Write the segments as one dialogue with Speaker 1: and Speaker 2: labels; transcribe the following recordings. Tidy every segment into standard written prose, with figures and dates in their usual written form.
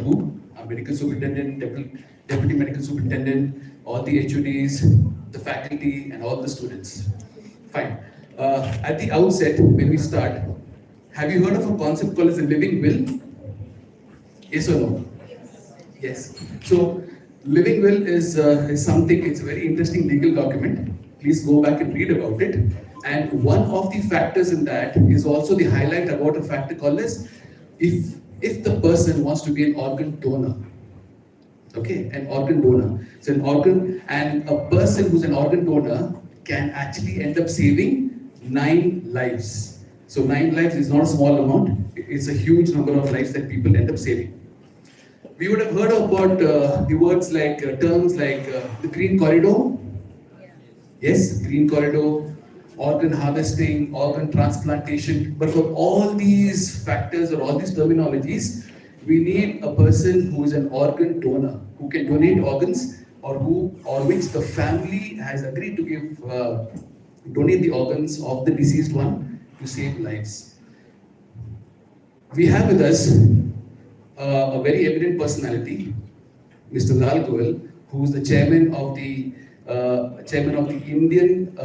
Speaker 1: who? Our medical superintendent, deputy medical superintendent, all the HODs, the faculty, and all the students. Fine. At the outset, when we start, have you heard of a concept called as a living will? Yes or no? Yes. So, living will is something, it's a very interesting legal document. Please go back and read about it. And one of the factors in that is also the highlight about a factor called as if the person wants to be an organ donor. Okay, an organ donor. So an organ, and a person who's an organ donor can actually end up saving 9 lives. So 9 lives is not a small amount. It's a huge number of lives that people end up saving. We would have heard about the words like, terms like the green corridor. Yes, green corridor, organ harvesting, organ transplantation. But for all these factors or all these terminologies, we need a person who is an organ donor, who can donate organs or which the family has agreed to give, donate the organs of the deceased one to save lives. We have with us a very eminent personality, Mr. Lal Goel, who is the chairman of the Indian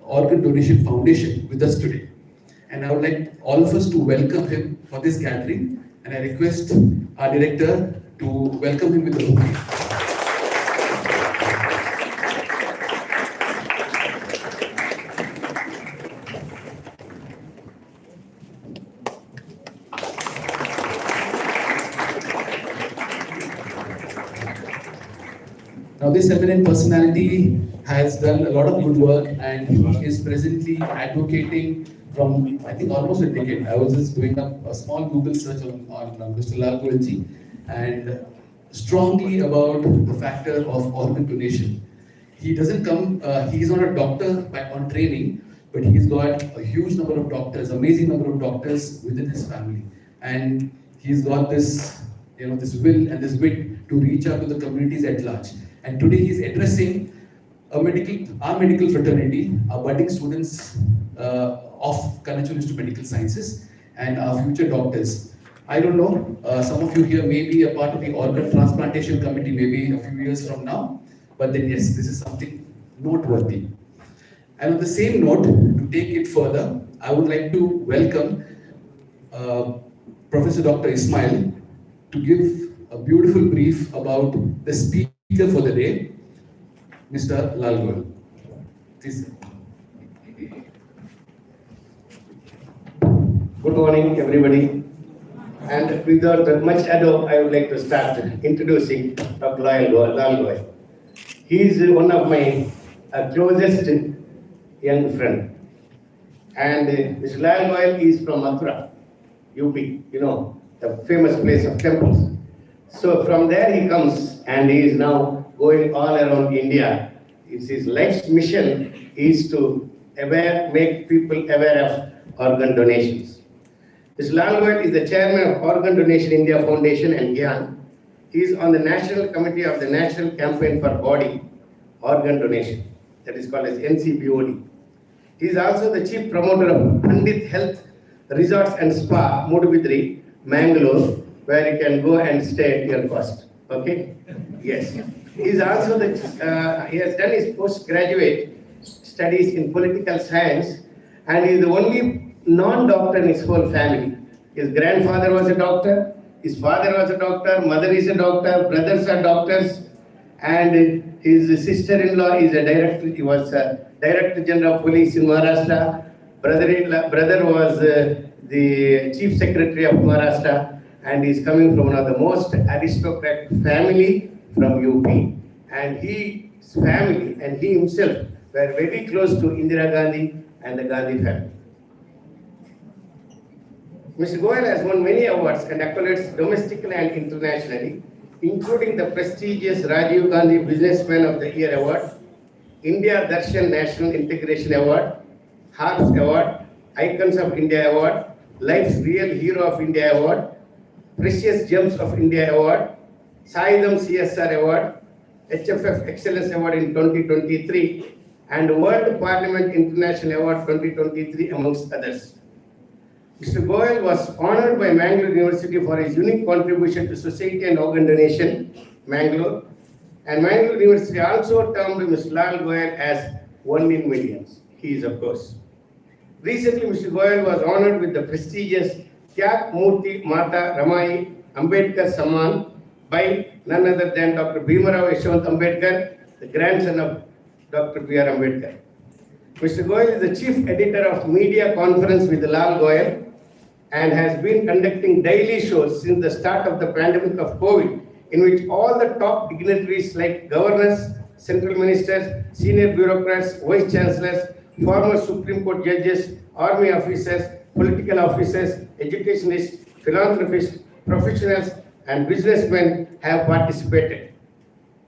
Speaker 1: Organ Donation Foundation with us today. And I would like all of us to welcome him for this gathering. And I request our director to welcome him with a bouquet. Now, this eminent personality has done a lot of good work and is presently advocating from, I think, almost a decade. I was just doing up a small Google search on Mr. Lal Goelji and strongly about the factor of organ donation. He doesn't come, he is not a doctor on training, but he's got a huge number of doctors, amazing number of doctors within his family. And he's got this, this will and this wit to reach out to the communities at large. And today he's addressing our medical fraternity, our budding students of Kanachur Institute of Medical Sciences, and our future doctors. I don't know, some of you here may be a part of the organ transplantation committee maybe a few years from now, but then yes, this is something noteworthy. And on the same note, to take it further, I would like to welcome Professor Dr. Ismail to give a beautiful brief about the speaker for the day, Mr. Lal Goel. Please.
Speaker 2: Good morning, everybody. And without much ado, I would like to start introducing Dr. Lal Goel. He is one of my closest young friend. And Mr. Lal Goel is from Mathura, UP, the famous place of temples. So from there he comes and he is now going all around India. It's his life's mission is to make people aware of organ donations. Mr. Lal Goel is the chairman of Organ Donation India Foundation and GYAN. He is on the national committee of the National Campaign for Body Organ Donation, that is called as NCBOD. He is also the chief promoter of Pandit Health Resorts and Spa, Mudubidri, Mangalore, where you can go and stay at your cost. Okay? Yes. He is also he has done his postgraduate studies in political science, and he is the only non-doctor in his whole family. His grandfather was a doctor, his father was a doctor, mother is a doctor, brothers are doctors, and his sister-in-law is a director. He was a Director General of Police in Maharashtra. Brother was the Chief Secretary of Maharashtra. And he is coming from one of the most aristocratic family from UP. And his family and he himself were very close to Indira Gandhi and the Gandhi family. Mr. Goel has won many awards and accolades domestically and internationally, including the prestigious Rajiv Gandhi Businessman of the Year Award, India Darshan National Integration Award, Hearts Award, Icons of India Award, Life's Real Hero of India Award, Precious Gems of India Award, Saidam CSR Award, HFF Excellence Award in 2023, and World Parliament International Award 2023, amongst others. Mr. Goyal was honored by Mangalore University for his unique contribution to society and organ donation, Mangalore. And Mangalore University also termed Mr. Lal Goyal as one in millions. He is, of course. Recently, Mr. Goyal was honored with the prestigious Tyak Murti Mata Ramai Ambedkar Samman by none other than Dr. Bhimarao Yashwant Ambedkar, the grandson of Dr. B.R. Ambedkar. Mr. Goyal is the chief editor of Media Conference with Lal Goyal and has been conducting daily shows since the start of the pandemic of COVID, in which all the top dignitaries like governors, central ministers, senior bureaucrats, vice chancellors, former Supreme Court judges, army officers, political officers, educationists, philanthropists, professionals, and businessmen have participated.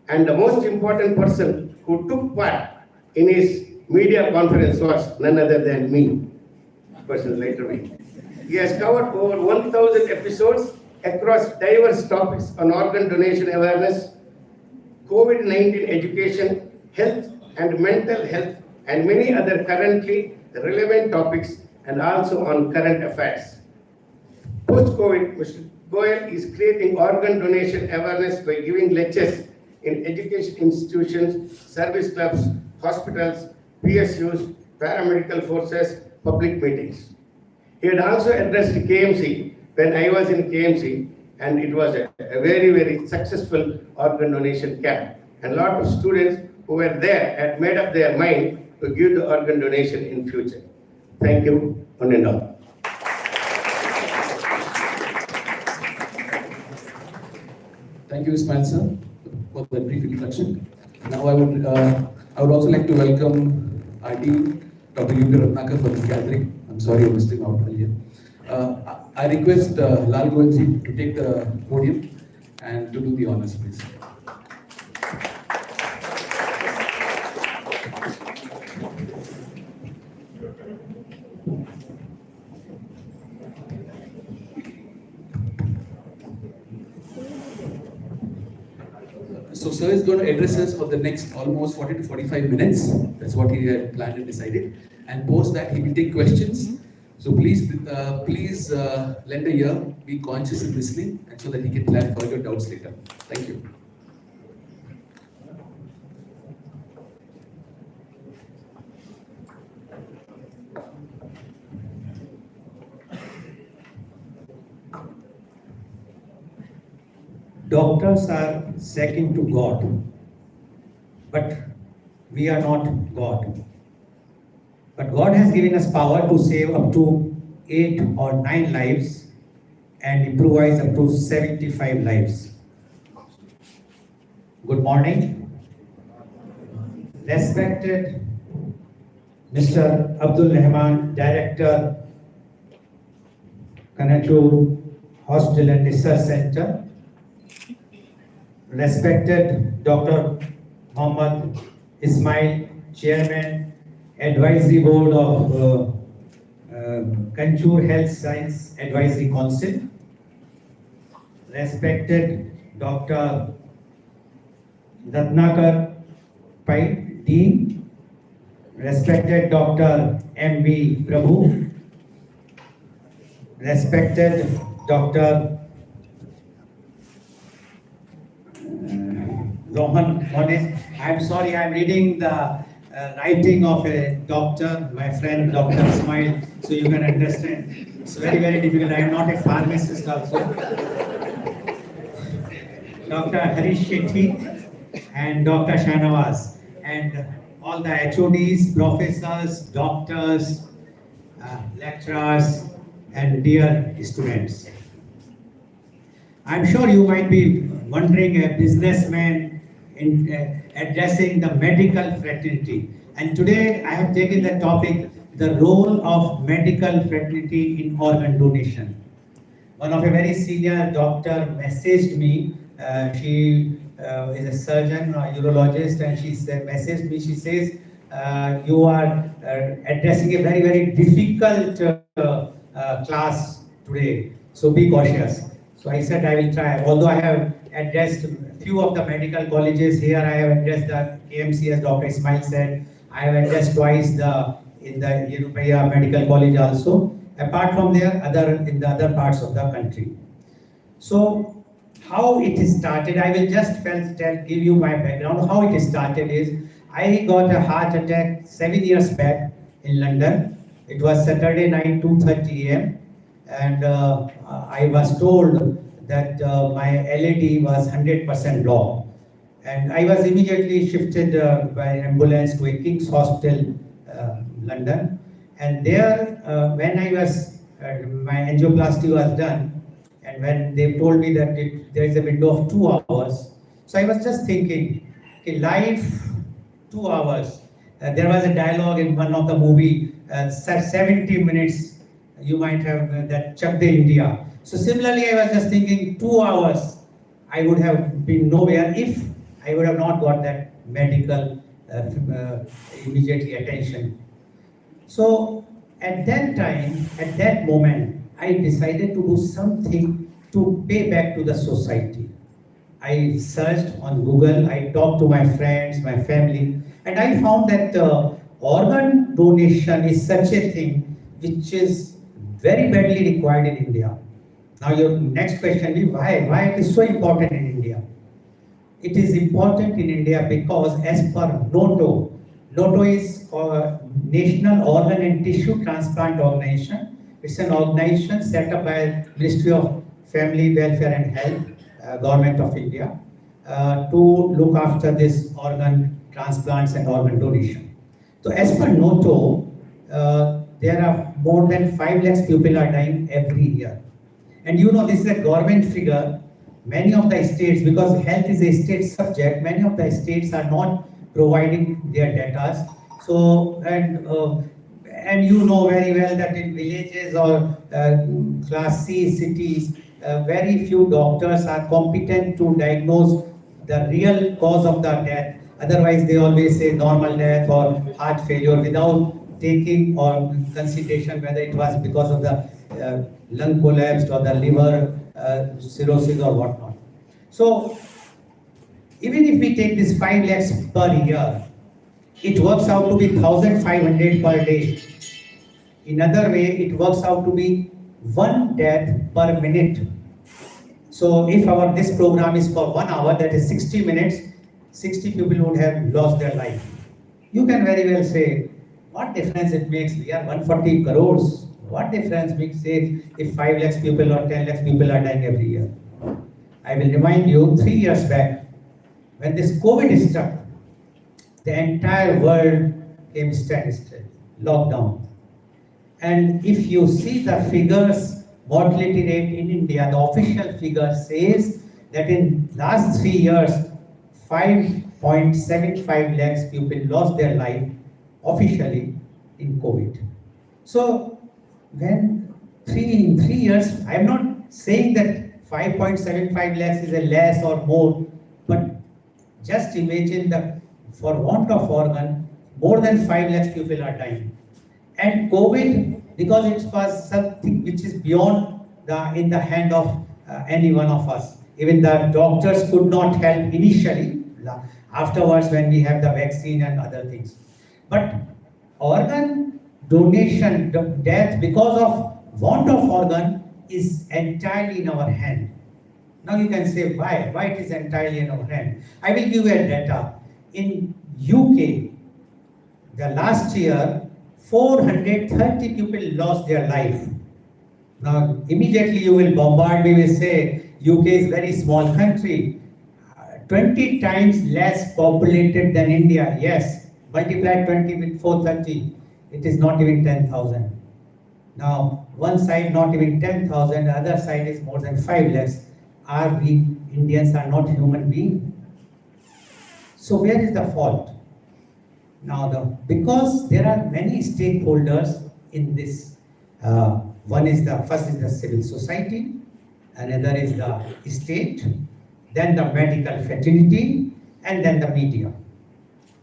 Speaker 2: And the most important person who took part in his media conference was none other than me, person later me. He has covered over 1,000 episodes across diverse topics on organ donation awareness, COVID-19 education, health and mental health, and many other currently relevant topics, and also on current affairs. Post-COVID, Mr. Goyal is creating organ donation awareness by giving lectures in education institutions, service clubs, hospitals, PSUs, paramedical forces, public meetings. He had also addressed KMC when I was in KMC, and it was a very, very successful organ donation camp. And a lot of students who were there had made up their mind to give the organ donation in future. Thank you, one and all.
Speaker 1: Thank you, Ismail sir, for the brief introduction. Now I would also like to welcome our dean, Dr. U.P. Ratnakar, for this gathering. I'm sorry I missed him out earlier. I request Lal Goyal to take the podium and to do the honors, please. So sir is going to address us for the next almost 40 to 45 minutes. That's what he had planned and decided. And post that he will take questions. So please lend a ear, be conscious in listening, and so that he can clarify your doubts later. Thank you.
Speaker 3: Doctors are second to God, but we are not God. But God has given us power to save up to 8 or 9 lives and improvise up to 75 lives. Good morning. Respected Mr. Abdul Rahman, Director, Kanachur Hospital and Research Center. Respected Dr. Muhammad Ismail, Chairman, Advisory Board of Kanachur Health Science Advisory Council. Respected Dr. Ratnakar Pai, Dean. Respected Dr. M.V. Prabhu. Respected Dr. Rohan Monis. I'm sorry, I'm reading the writing of a doctor, my friend Dr. Ismail, so you can understand. It's very, very difficult. I am not a pharmacist also. Dr. Harish Shetty and Dr. Shanawaz, and all the HODs, professors, doctors, lecturers, and dear students. I'm sure you might be wondering, a businessman in addressing the medical fraternity. And today I have taken the topic, the role of medical fraternity in organ donation. One of a very senior doctor messaged me. She is a surgeon or urologist, and she messaged me. She says, you are addressing a very, very difficult class today. So be cautious. So I said I will try. Although I have addressed a few of the medical colleges here, I have addressed the KMC, as Dr. Ismail said. I have addressed twice in the Yerupaya Medical College also. Apart from there, in the other parts of the country. So how it started, I will just give you my background. How it started is, I got a heart attack 7 years back in London. It was Saturday night, 2:30 a.m. And I was told that my LED was 100% blocked. And I was immediately shifted by ambulance to a King's Hospital, London. And there, when my angioplasty was done, and when they told me that there is a window of 2 hours, so I was just thinking, okay, life, 2 hours. There was a dialogue in one of the movie, 70 minutes, you might have that Chak De India. So similarly, I was just thinking 2 hours, I would have been nowhere if I would have not got that medical immediately attention. So at that time, at that moment, I decided to do something to pay back to the society. I searched on Google, I talked to my friends, my family, and I found that organ donation is such a thing which is very badly required in India. Now your next question is why? Why it is so important in India? It is important in India because as per NOTO is National Organ and Tissue Transplant Organization. It's an organization set up by Ministry of Family Welfare and Health, Government of India, to look after this organ transplants and organ donation. So as per NOTO, there are more than 5 lakhs people are dying every year. And you know this is a government figure. Many of the states, because health is a state subject, many of the states are not providing their data. So, and you know very well that in villages or class C cities, very few doctors are competent to diagnose the real cause of the death. Otherwise, they always say normal death or heart failure without taking or consideration whether it was because of the lung collapse or the liver cirrhosis or whatnot. So, even if we take this 5 lakhs per year, it works out to be 1,500 per day. In other way, it works out to be 1 death per minute. So if this program is for 1 hour, that is 60 minutes, 60 people would have lost their life. You can very well say, what difference it makes? We are 140 crores. What difference makes it if 5 lakhs people or 10 lakhs people are dying every year? I will remind you, 3 years back, when this COVID struck, the entire world came standstill, lockdown. And if you see the figures, mortality rate in India, the official figure says that in last 3 years, 5.75 lakhs people lost their life officially in COVID. So when in 3 years, I am not saying that 5.75 lakhs is a less or more, but just imagine that for want of organ, more than 5 lakhs people are dying. And COVID, because it was something which is beyond in the hand of any one of us. Even the doctors could not help initially, afterwards when we have the vaccine and other things. But organ donation, death because of want of organ is entirely in our hand. Now you can say why? Why it is entirely in our hand? I will give you a data. In UK, the last year, 430 people lost their life. Now, immediately you will bombard me with say, UK is very small country, 20 times less populated than India. Yes, multiply 20 with 430, it is not even 10,000. Now, one side not even 10,000, the other side is more than 5 lakhs. Are we Indians are not human beings? So where is the fault? Now, because there are many stakeholders in this. First is the civil society, another is the state, then the medical fraternity, and then the media.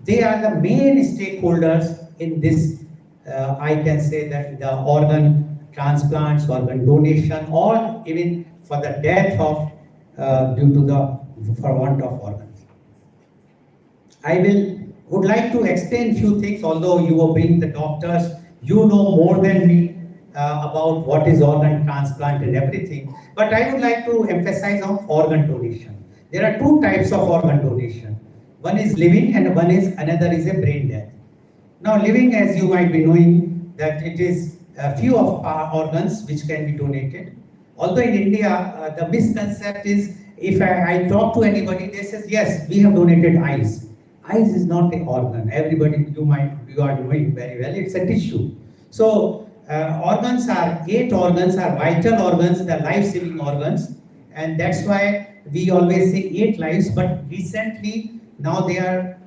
Speaker 3: They are the main stakeholders in this. I can say that the organ transplants, organ donation, or even for the death of due to for want of organs. I would like to explain few things, although you are being the doctors, you know more than me about what is organ transplant and everything. But I would like to emphasize on organ donation. There are two types of organ donation. One is living and another is a brain death. Now living, as you might be knowing, that it is a few of our organs which can be donated. Although in India, the misconception is, if I talk to anybody, they say, yes, we have donated eyes. Eyes is not an organ. Everybody, you are knowing very well, it's a tissue. So eight organs are vital organs, the life-saving organs, and that's why we always say 8 lives. But recently, now they are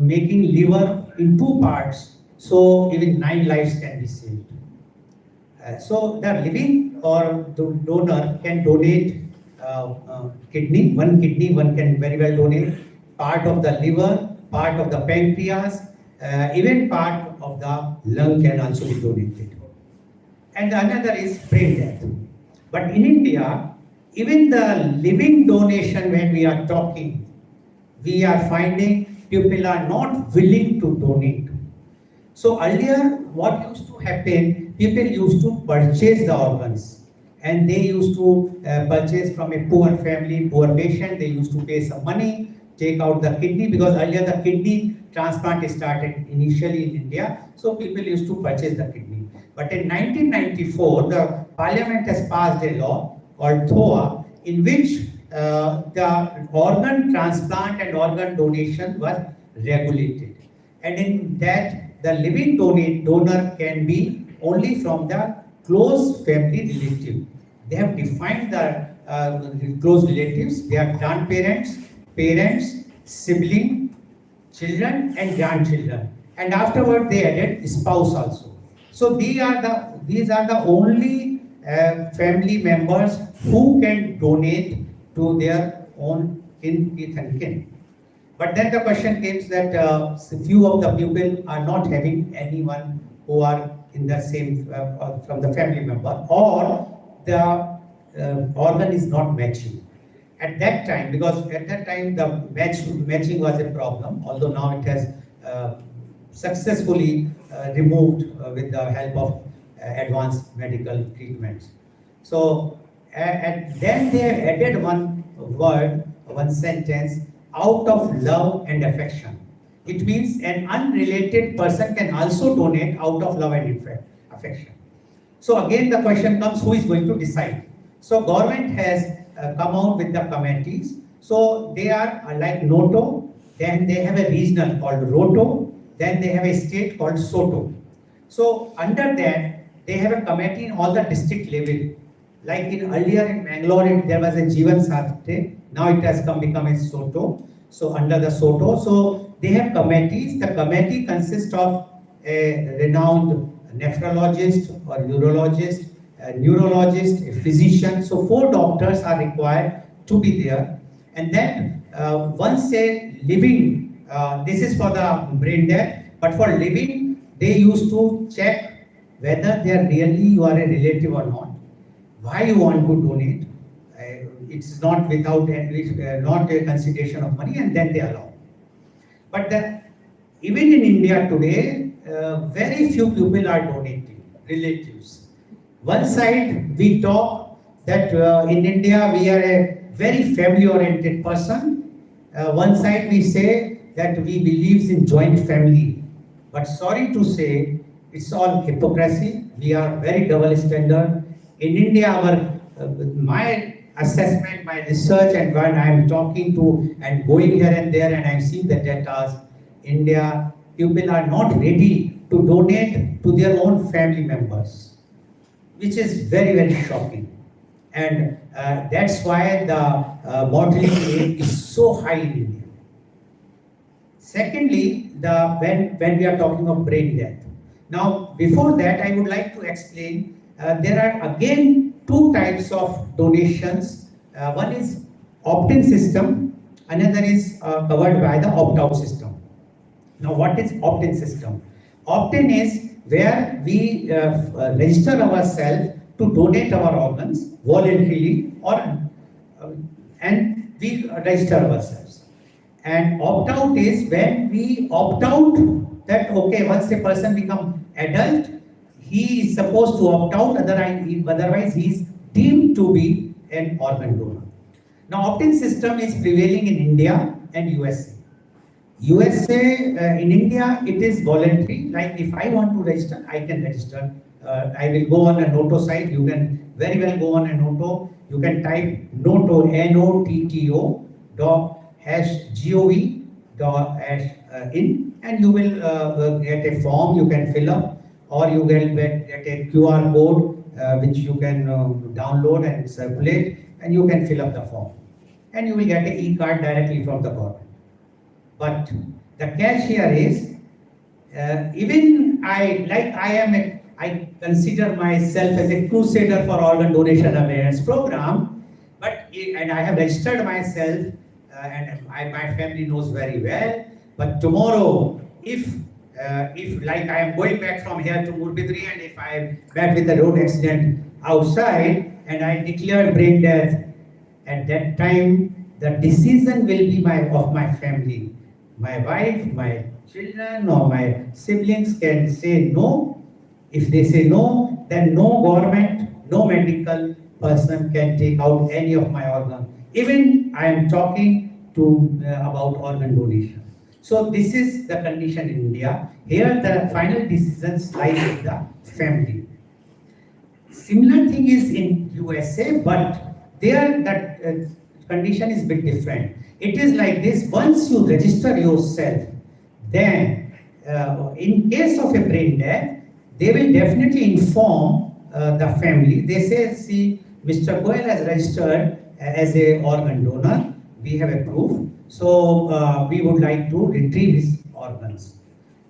Speaker 3: making liver in 2 parts, so even 9 lives can be saved. So the living or the donor can donate kidney, one can very well donate part of the liver, part of the pancreas, even part of the lung can also be donated. And another is brain death. But in India, even the living donation, when we are talking, we are finding people are not willing to donate. So earlier, what used to happen, people used to purchase the organs, and they used to purchase from a poor family, poor patient. They used to pay some money, take out the kidney, because earlier the kidney transplant started initially in India, so people used to purchase the kidney. But in 1994, the parliament has passed a law called THOA, in which the organ transplant and organ donation was regulated. And in that, the living donor can be only from the close family relative. They have defined the close relatives. They are grandparents, parents, sibling, children and grandchildren. And afterward they added spouse also. So these are the only family members who can donate to their own kith and kin. But then the question comes that few of the people are not having anyone who are in the same from the family member, or the organ is not matching. At that time, because at that time the matching was a problem, although now it has successfully removed with the help of advanced medical treatments. So, and then they added one word, one sentence, out of love and affection. It means an unrelated person can also donate out of love and affection. So again the question comes, who is going to decide? So government has come out with the committees. So they are like NOTO, then they have a regional called ROTO, then they have a state called SOTO. So under that, they have a committee in all the district level. Like earlier in Bangalore, there was a Jeevan Sathe, now it has become a SOTO. So under the SOTO, so they have committees. The committee consists of a renowned nephrologist or urologist, a neurologist, a physician. So 4 doctors are required to be there. And then once a living, this is for the brain death, but for living, they used to check whether they are really you are a relative or not, why you want to donate. It's not without not a consideration of money, and then they allow. But even in India today, very few people are donating, relatives. One side we talk that in India we are a very family-oriented person. One side we say that we believe in joint family. But sorry to say, it's all hypocrisy. We are very double standard. In India, my assessment, my research, and when I am talking to and going here and there and I am seeing the data, India, people are not ready to donate to their own family members, which is very, very shocking. And that's why the mortality rate is so high in India. Secondly, when we are talking of brain death. Now, before that, I would like to explain, there are again 2 types of donations. One is opt-in system, another is covered by the opt-out system. Now, what is opt-in system? Opt-in is where we register ourselves to donate our organs voluntarily, and we register ourselves. And opt-out is when we opt out that, okay, once a person becomes adult, he is supposed to opt out, otherwise he is deemed to be an organ donor. Now, opt-in system is prevailing in India and USA. In India, it is voluntary. Like if I want to register, I can register. I will go on a Noto site. You can very well go on a Noto. You can type Noto, N-O-T-T-O, .gov .in, and you will get a form you can fill up, or you will get a QR code which you can download and circulate, and you can fill up the form. And you will get an e-card directly from the government. But the catch here is, even I consider myself as a crusader for organ donation awareness program, and I have registered myself, my family knows very well. But tomorrow, if like I am going back from here to Murbidri, and if I met with a road accident outside and I declare brain death, at that time the decision will be of my family. My wife, my children, or my siblings can say no. If they say no, then no government, no medical person can take out any of my organ. Even I am talking about organ donation. So this is the condition in India. Here the final decisions lie with the family. Similar thing is in USA, but there that condition is a bit different. It is like this: once you register yourself, then in case of a brain death, they will definitely inform the family. They say, see, Mr. Goel has registered as a organ donor. We have a proof. So we would like to retrieve his organs.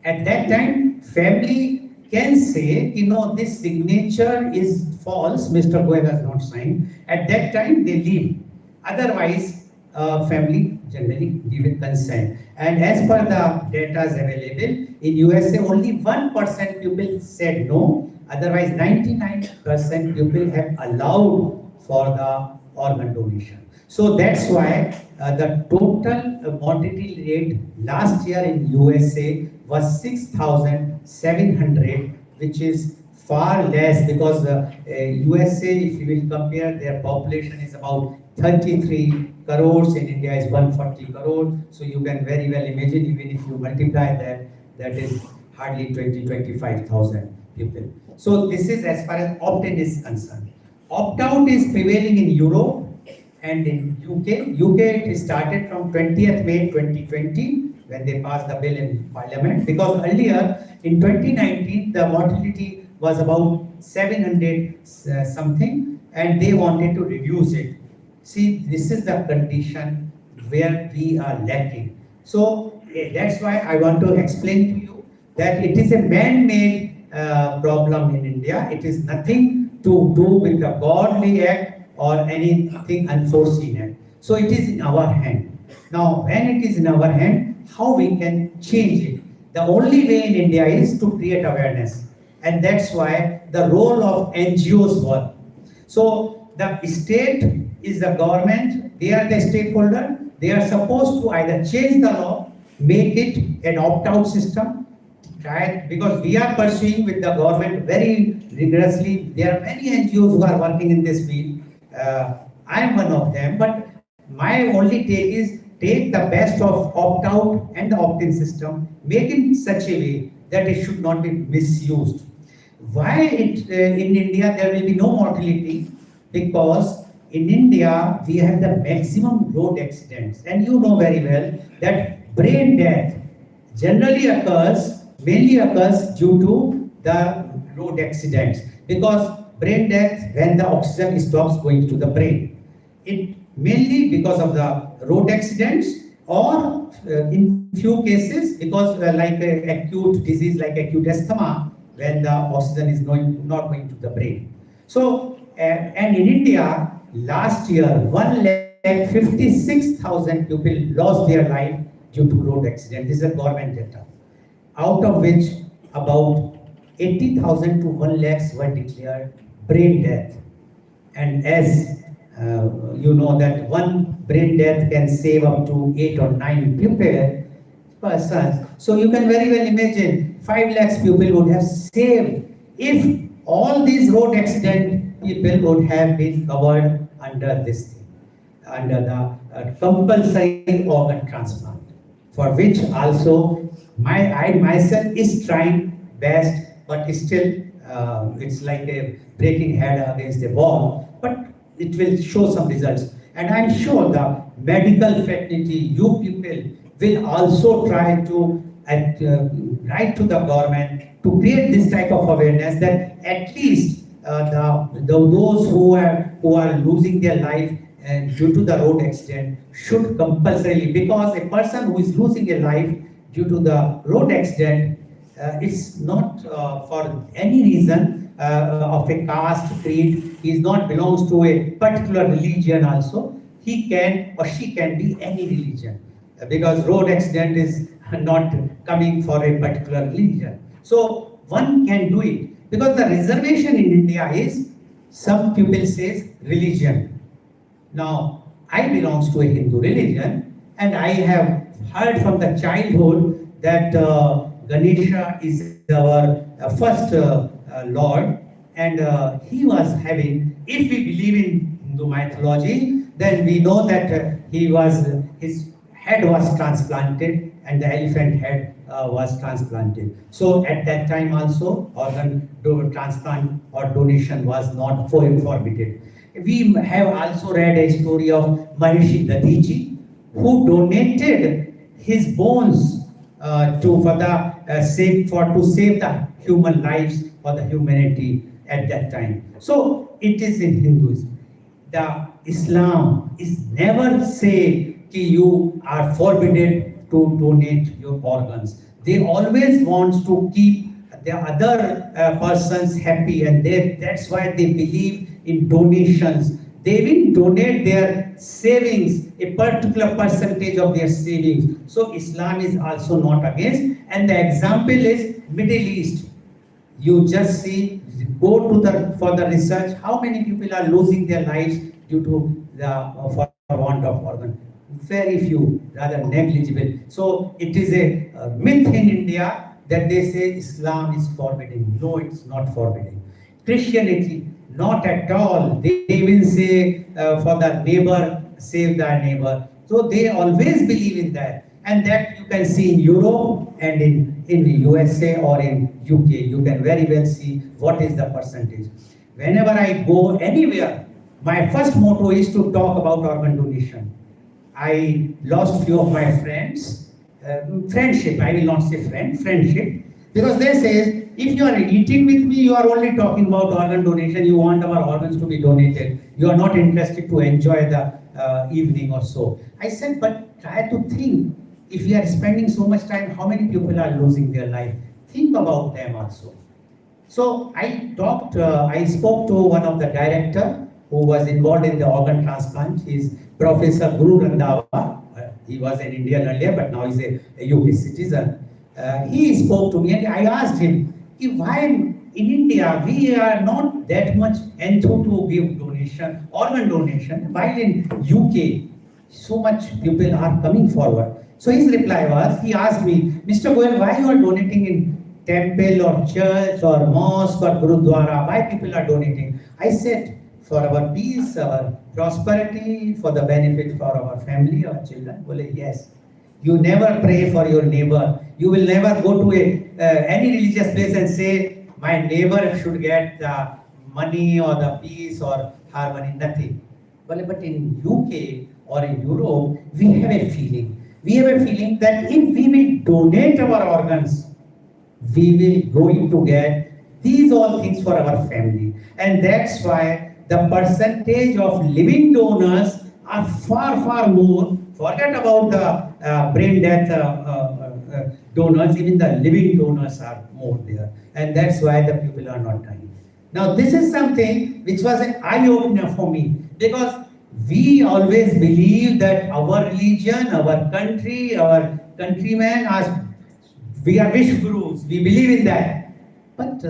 Speaker 3: At that time, family can say, this signature is false. Mr. Goel has not signed. At that time, they leave. Otherwise, family generally give it consent. And as per the data is available, in USA only 1% people said no. Otherwise, 99% people have allowed for the organ donation. So that's why the total mortality rate last year in USA was 6,700, which is far less, because USA, if you will compare, their population is about 33 crores, in India is 140 crores. So you can very well imagine, even if you multiply that, that is hardly 25,000 people. So this is as far as opt-in is concerned. Opt-out is prevailing in Europe and in UK. UK it started from 20th May 2020 when they passed the bill in Parliament, because earlier in 2019 the mortality was about 700 something, and they wanted to reduce it. See, this is the condition where we are lacking. So that's why I want to explain to you that it is a man-made problem in India. It is nothing to do with the godly act or anything unforeseen act. So it is in our hand. Now, when it is in our hand, how we can change it? The only way in India is to create awareness. And that's why the role of NGOs work. So the state is the government, they are the stakeholder. They are supposed to either change the law, make it an opt-out system, right? Because we are pursuing with the government very rigorously. There are many NGOs who are working in this field. I am one of them, but my only take is take the best of opt-out and the opt-in system, make it in such a way that it should not be misused. Why in India there will be no mortality? Because in India we have the maximum road accidents, and you know very well that brain death generally mainly occurs due to the road accidents, because brain death, when the oxygen stops going to the brain, it mainly because of the road accidents, or in few cases because like acute disease like acute asthma, when the oxygen is not going to the brain. So and in India last year 1,56,000 people lost their life due to road accident. This is a government data, out of which about 80,000 to 1 lakhs were declared brain death. And as you know that one brain death can save up to 8 or 9 persons. So you can very well imagine 5 lakhs people would have saved if all these road accident people would have been covered under this thing, under the compulsory organ transplant, for which also I myself is trying best, but still it's like a breaking head against a wall, but it will show some results. And I'm sure the medical fraternity, you people will also try to write to the government to create this type of awareness that at least those who are losing their life due to the road accident should compulsorily, because a person who is losing a life due to the road accident, it's not for any reason of a caste, creed. He is not belongs to a particular religion also. He can or she can be any religion, because road accident is not coming for a particular religion. So one can do it, because the reservation in India is, some people says religion. Now, I belongs to a Hindu religion, and I have heard from the childhood that Ganesha is our first Lord, and he was having, if we believe in Hindu mythology, then we know that his head was transplanted and the elephant head was transplanted. So at that time also, organ transplant or donation was not forbidden. We have also read a story of Maharishi Dadiji, who donated his bones to save the human lives for the humanity at that time. So it is in Hinduism. The Islam is never say that you are forbidden to donate your organs. They always want to keep the other persons happy, and that's why they believe in donations. They will donate their savings, a particular percentage of their savings. So Islam is also not against. And the example is Middle East. You just see, go to for the research, how many people are losing their lives due to for want of organ. Very few, rather negligible. So it is a myth in India that they say Islam is forbidding. No, it's not forbidding. Christianity, not at all. They even say for the neighbor, save thy neighbor. So they always believe in that. And that you can see in Europe and in the USA or in UK. You can very well see what is the percentage. Whenever I go anywhere, my first motto is to talk about organ donation. I lost few of my friends, friendship, I will not say friendship, because they say, if you are eating with me, you are only talking about organ donation, you want our organs to be donated, you are not interested to enjoy the evening or so. I said, but try to think, if we are spending so much time, how many people are losing their life? Think about them also. So I spoke to one of the director who was involved in the organ transplant. He's Professor Guru Randhawa. He was an Indian earlier, but now he's a UK citizen. He spoke to me and I asked him, why in India we are not that much enthused to give donation, organ donation, while in UK so much people are coming forward. So his reply was, he asked me, Mr. Goyal, why you are donating in temple or church or mosque or Gurudwara? Why people are donating? I said, for our peace, our prosperity, for the benefit for our family, our children. Well, yes. You never pray for your neighbor. You will never go to any religious place and say, my neighbor should get the money or the peace or harmony, nothing. Well, but in UK or in Europe, we have a feeling. We have a feeling that if we will donate our organs, we will going to get these all things for our family. And that's why the percentage of living donors are far, far more. Forget about the brain death donors, even the living donors are more there. And that's why the people are not dying. Now, this is something which was an eye-opener for me, because we always believe that our religion, our country, our countrymen we are wish gurus, we believe in that. But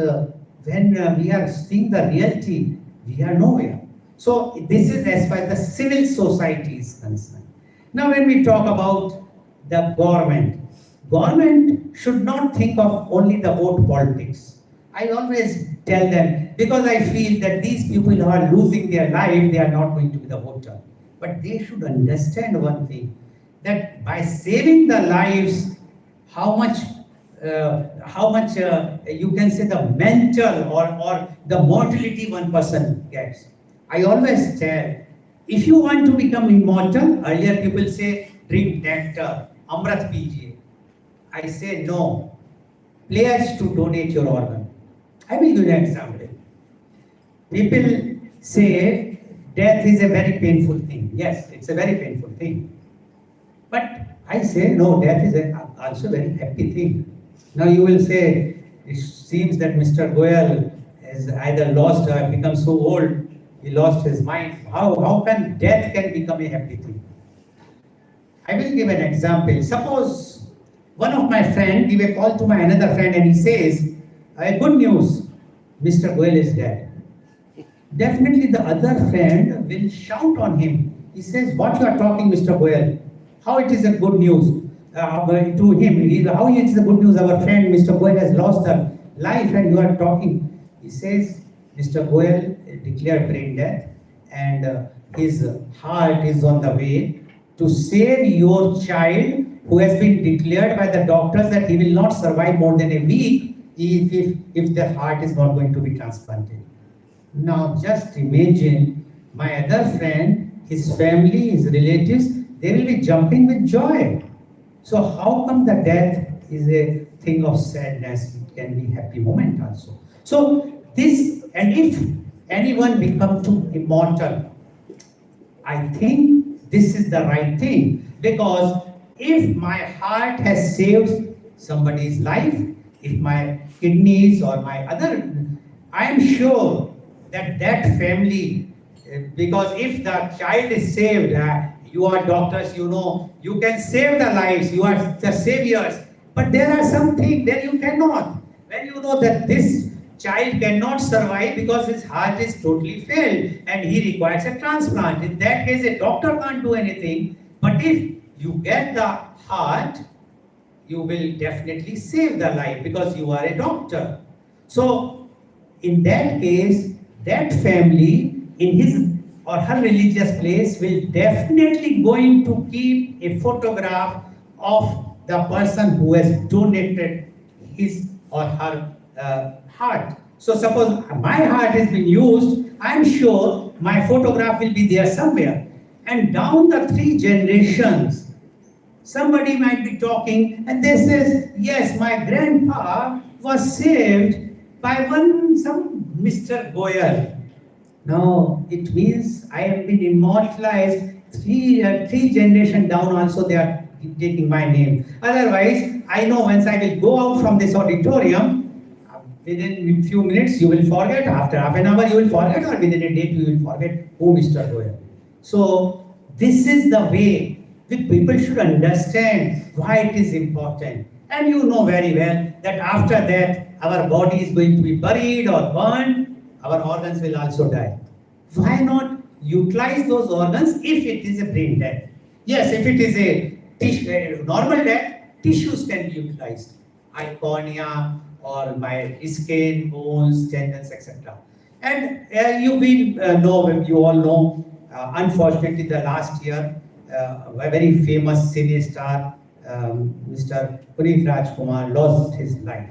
Speaker 3: when we are seeing the reality, we are nowhere. So this is as far as the civil society is concerned. Now when we talk about the government should not think of only the vote politics. I always tell them, because I feel that these people who are losing their life, they are not going to be the voter. But they should understand one thing, that by saving the lives, how much you can say the mental or the mortality one person gets. I always tell, if you want to become immortal, earlier people say drink nectar, amrit pijiye. I say no, pledge to donate your organ. I will give you an example. People say death is a very painful thing. Yes, it's a very painful thing. But I say no, death is also a very happy thing. Now you will say, it seems that Mr. Goyal has either lost or become so old, he lost his mind. How can death can become a happy thing? I will give an example. Suppose one of my friend give a call to my another friend and he says, good news, Mr. Goyal is dead. Definitely the other friend will shout on him. He says, what you are talking, Mr. Goyal? How it is a good news to him? How it is a good news? Our friend Mr. Goyal has lost her life and you are talking. He says, Mr. Goyal declared brain death and his heart is on the way to save your child who has been declared by the doctors that he will not survive more than a week if the heart is not going to be transplanted. Now just imagine my other friend, his family, his relatives, they will be jumping with joy. So how come the death is a thing of sadness? It can be happy moment also. So this, and if anyone become to immortal, I think this is the right thing, because if my heart has saved somebody's life, if my kidneys or my other, I am sure that that family, because if the child is saved, you are doctors, you know, you can save the lives, you are the saviors, but there are some things that you cannot. When you know that this child cannot survive because his heart is totally failed and he requires a transplant, in that case a doctor can't do anything. But if you get the heart, you will definitely save the life because you are a doctor. So in that case, that family in his or her religious place will definitely going to keep a photograph of the person who has donated his or her heart. So suppose my heart has been used, I am sure my photograph will be there somewhere. And down the 3 generations, somebody might be talking and they says, yes, my grandpa was saved by some Mr. Goyal. Now it means I have been immortalized 3 generations down also they are taking my name. Otherwise, I know once I will go out from this auditorium, within a few minutes you will forget, after half an hour you will forget, or within a day you will forget who Mr. Goyal. So this is the way that people should understand why it is important. And you know very well that after that our body is going to be buried or burned, our organs will also die. Why not utilize those organs if it is a brain death? Yes, if it is a normal death, tissues can be utilized. Eye cornea or my skin, bones, tendons, etc. And you all know, unfortunately the last year, a very famous cine star, Mr. Puneet Rajkumar lost his life,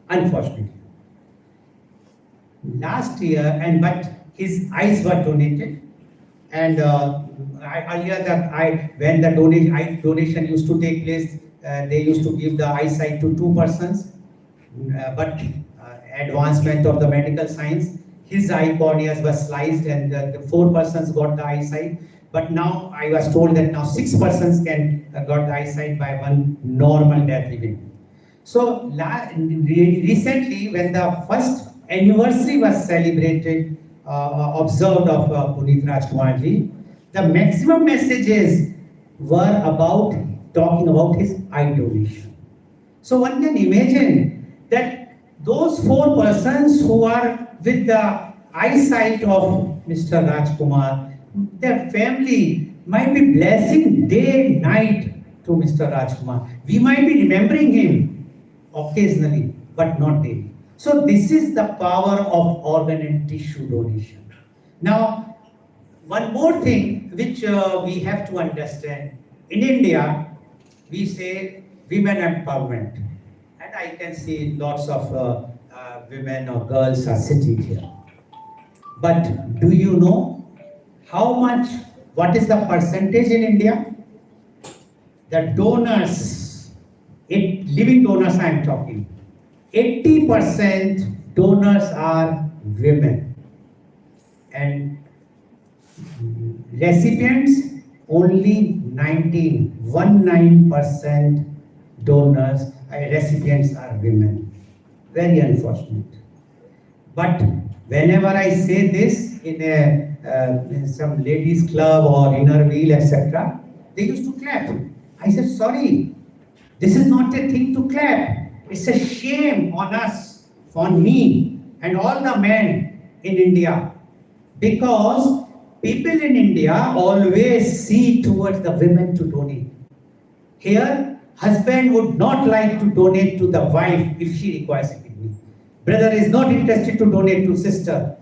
Speaker 3: unfortunately. Last year, but his eyes were donated, and when the donation used to take place, they used to give the eyesight to 2 persons, but advancement of the medical science, his eye corneas were sliced and the 4 persons got the eyesight. But now I was told that now 6 persons can got the eyesight by one normal death event. So recently, when the first anniversary was celebrated, observed of Puneet Rajkumarji, the maximum messages were about talking about his eye donation. So one can imagine that those 4 persons who are with the eyesight of Mr. Rajkumar, their family might be blessing day and night to Mr. Rajkumar. We might be remembering him occasionally, but not daily. So this is the power of organ and tissue donation. Now, one more thing which we have to understand. In India, we say women empowerment. And I can see lots of women or girls are sitting here. But do you know how much, what is the percentage in India? The donors, living donors I am talking, 80% donors are women. And recipients, only 19% donors, recipients are women. Very unfortunate. But whenever I say this in some ladies club or inner wheel, etc., they used to clap. I said, sorry, this is not a thing to clap. It's a shame on us, on me, and all the men in India. Because people in India always see towards the women to donate. Here, husband would not like to donate to the wife if she requires a kidney. Brother is not interested to donate to sister.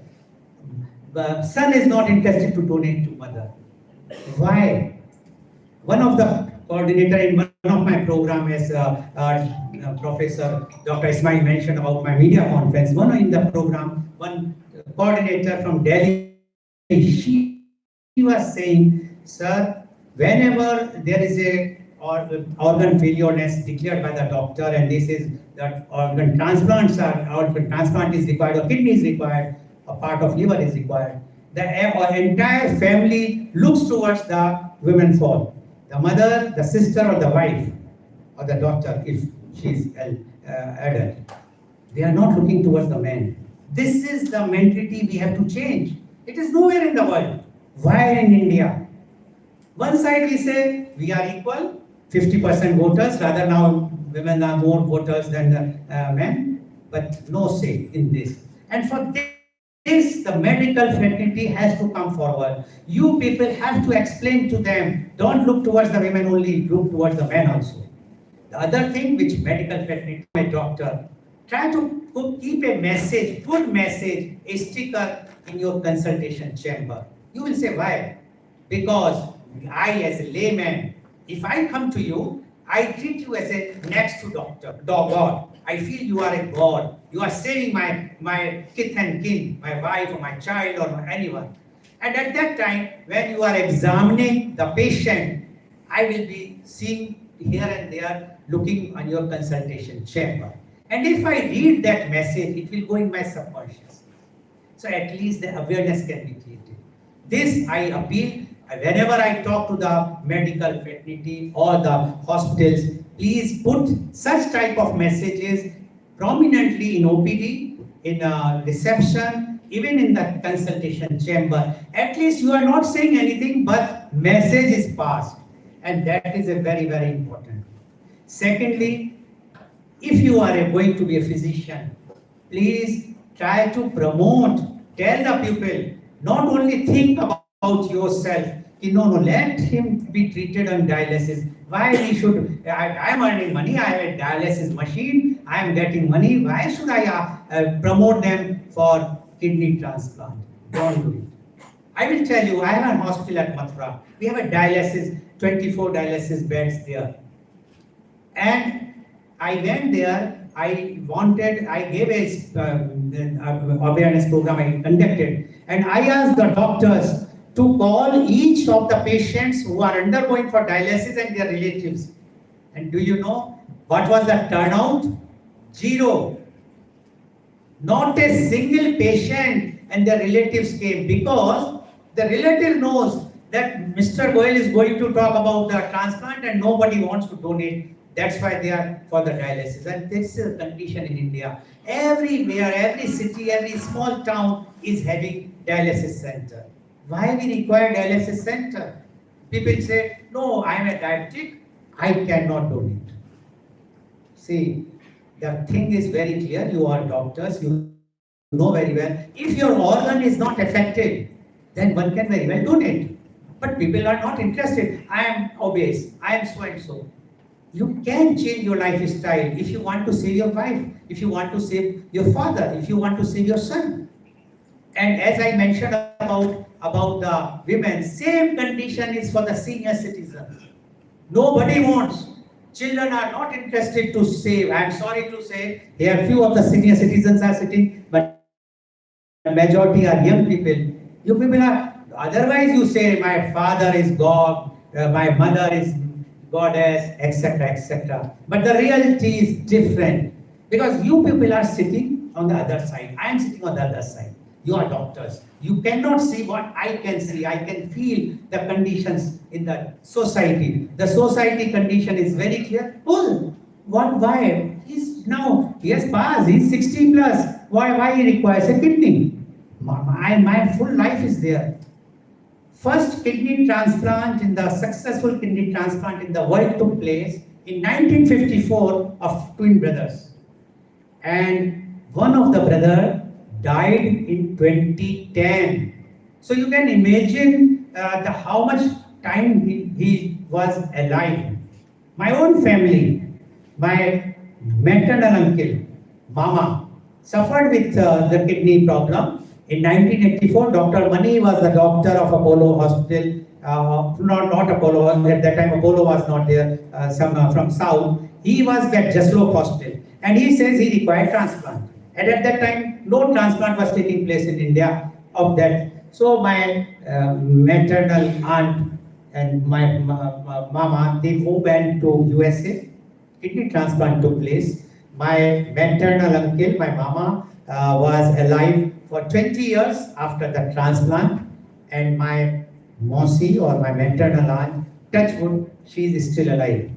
Speaker 3: Son is not interested to donate to mother. Why? One of the coordinator in one of my program, as Professor Dr. Ismail mentioned about my media conference, one in the program, one coordinator from Delhi, she was saying, sir, whenever there is a organ failure declared by the doctor, and this is that organ transplant is required, or kidney is required, a part of liver is required, the entire family looks towards the women fall. The mother, the sister, or the wife, or the daughter, if she is adult. They are not looking towards the man. This is the mentality we have to change. It is nowhere in the world. Why in India? One side we say we are equal, 50% voters, rather now women are more voters than the men, but no say in this. And for this, the medical fraternity has to come forward. You people have to explain to them, don't look towards the women only, look towards the men also. The other thing which medical fraternity, my doctor, try to keep a message, put message, a sticker in your consultation chamber. You will say, why? Because I, as a layman, if I come to you, I treat you as a next to God. I feel you are a God. You are saving my kith and kin, my wife or my child or anyone. And at that time, when you are examining the patient, I will be seeing here and there, looking on your consultation chamber. And if I read that message, it will go in my subconscious. So at least the awareness can be created. This I appeal. Whenever I talk to the medical fraternity or the hospitals, please put such type of messages prominently in OPD, in reception, even in the consultation chamber. At least you are not saying anything, but message is passed. And that is a very, very important. Secondly, if you are going to be a physician, please try to promote, tell the people, not only think about yourself, no, let him be treated on dialysis. Why he should, I am earning money, I have a dialysis machine, I am getting money, why should I promote them for kidney transplant? Don't do it. I will tell you, I have a hospital at Mathura. We have a dialysis, 24 dialysis beds there. And I went there, I gave a awareness program I conducted, and I asked the doctors to call each of the patients who are undergoing for dialysis and their relatives. And do you know what was the turnout? 0. Not a single patient and their relatives came, because the relative knows that Mr. Goyal is going to talk about the transplant and nobody wants to donate. That's why they are for the dialysis. And this is a condition in India. Everywhere, every city, every small town is having dialysis center. Why we require dialysis center? People say, no, I am a diabetic, I cannot donate. See, the thing is very clear. You are doctors, you know very well. If your organ is not affected, then one can very well donate. But people are not interested. I am obese, I am so and so. You can change your lifestyle if you want to save your wife, if you want to save your father, if you want to save your son. And as I mentioned about the women, same condition is for the senior citizens. Nobody wants. Children are not interested to save. I'm sorry to say, here few of the senior citizens are sitting, but majority are young people. You people are, otherwise you say, my father is God, my mother is goddess, etc., etc. But the reality is different because you people are sitting on the other side. I am sitting on the other side. You are doctors. You cannot see what I can see. I can feel the conditions in the society. The society condition is very clear. Oh, what, why? He has passed, he's 60 plus. Why he requires a kidney? My full life is there. First kidney transplant successful kidney transplant in the world took place in 1954 of twin brothers. And one of the brother died in 2010. So you can imagine how much time he was alive. My own family, my maternal uncle, Mama, suffered with the kidney problem. In 1984, Dr. Mani was the doctor of Apollo Hospital. Not Apollo, at that time Apollo was not there, from South. He was at Jaslok Hospital. And he says he required transplant. And at that time, no transplant was taking place in India of that. So my maternal aunt and my mama, they went to USA. Kidney transplant took place. My maternal uncle, my mama, was alive for 20 years after the transplant. And my Mosi or my maternal aunt, touch wood, she is still alive.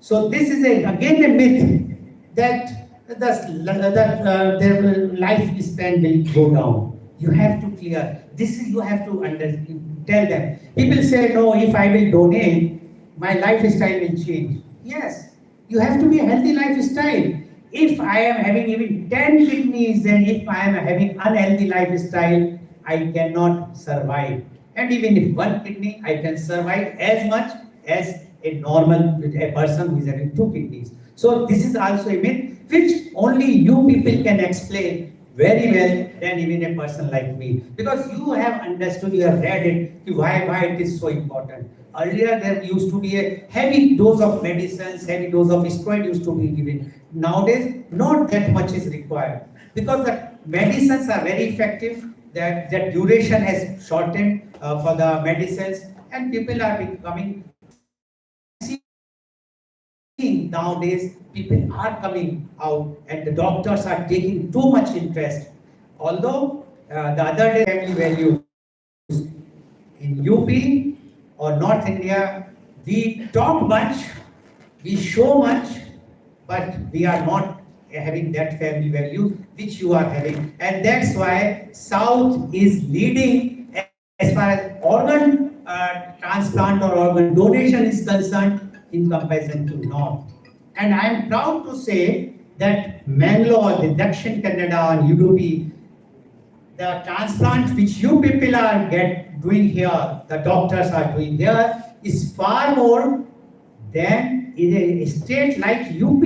Speaker 3: So this is again a myth that their lifespan will go down. You have to clear. You have to tell them. People say, no, if I will donate, my lifestyle will change. Yes, you have to be a healthy lifestyle. If I am having even 10 kidneys and if I am having unhealthy lifestyle, I cannot survive. And even if one kidney, I can survive as much as a person who is having 2 kidneys. So this is also a myth which only you people can explain very well than even a person like me. Because you have understood, you have read it, why it is so important. Earlier there used to be a heavy dose of medicines, heavy dose of steroid used to be given. Nowadays, not that much is required. Because the medicines are very effective, that duration has shortened for the medicines, and people are becoming. Nowadays, people are coming out and the doctors are taking too much interest. Although the other day family values in UP or North India, we talk much, we show much, but we are not having that family value which you are having. And that's why South is leading as far as organ transplant or organ donation is concerned in comparison to North. And I am proud to say that Mangalore, the Dakshin Kannada and UDP, the transplant which you people are doing here, the doctors are doing here, is far more than in a state like UP.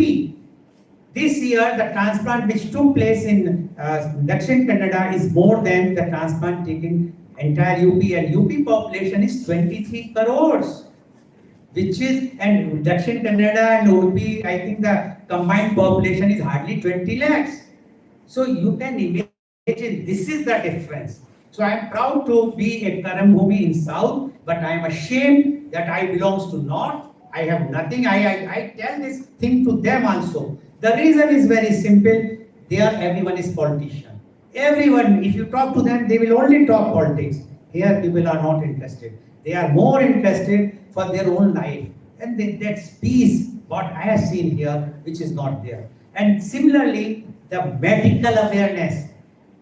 Speaker 3: This year, the transplant which took place in Dakshin Kannada is more than the transplant taken entire UP, and UP population is 23 crores. Which is, and Dakshin Kannada and UP, I think the combined population is hardly 20 lakhs. So you can imagine, this is the difference. So I am proud to be a Karambhumi in South, but I am ashamed that I belongs to North. I have nothing, I tell this thing to them also. The reason is very simple, there everyone is politician. Everyone, if you talk to them, they will only talk politics. Here people are not interested. They are more interested for their own life. And that's peace, what I have seen here, which is not there. And similarly, the medical awareness.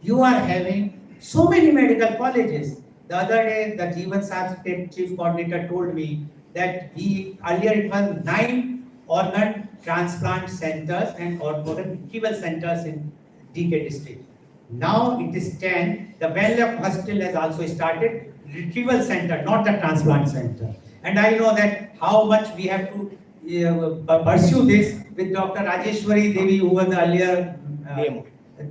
Speaker 3: You are having so many medical colleges. The other day, the Jeevan Sahib chief coordinator told me that earlier it was 9 organ transplant centers and organ retrieval centers in DK district. Now it is 10. The Wellness Hospital has also started retrieval center, not the transplant center. And I know that how much we have to pursue this with Dr. Rajeshwari Devi, who was the earlier
Speaker 2: DMO.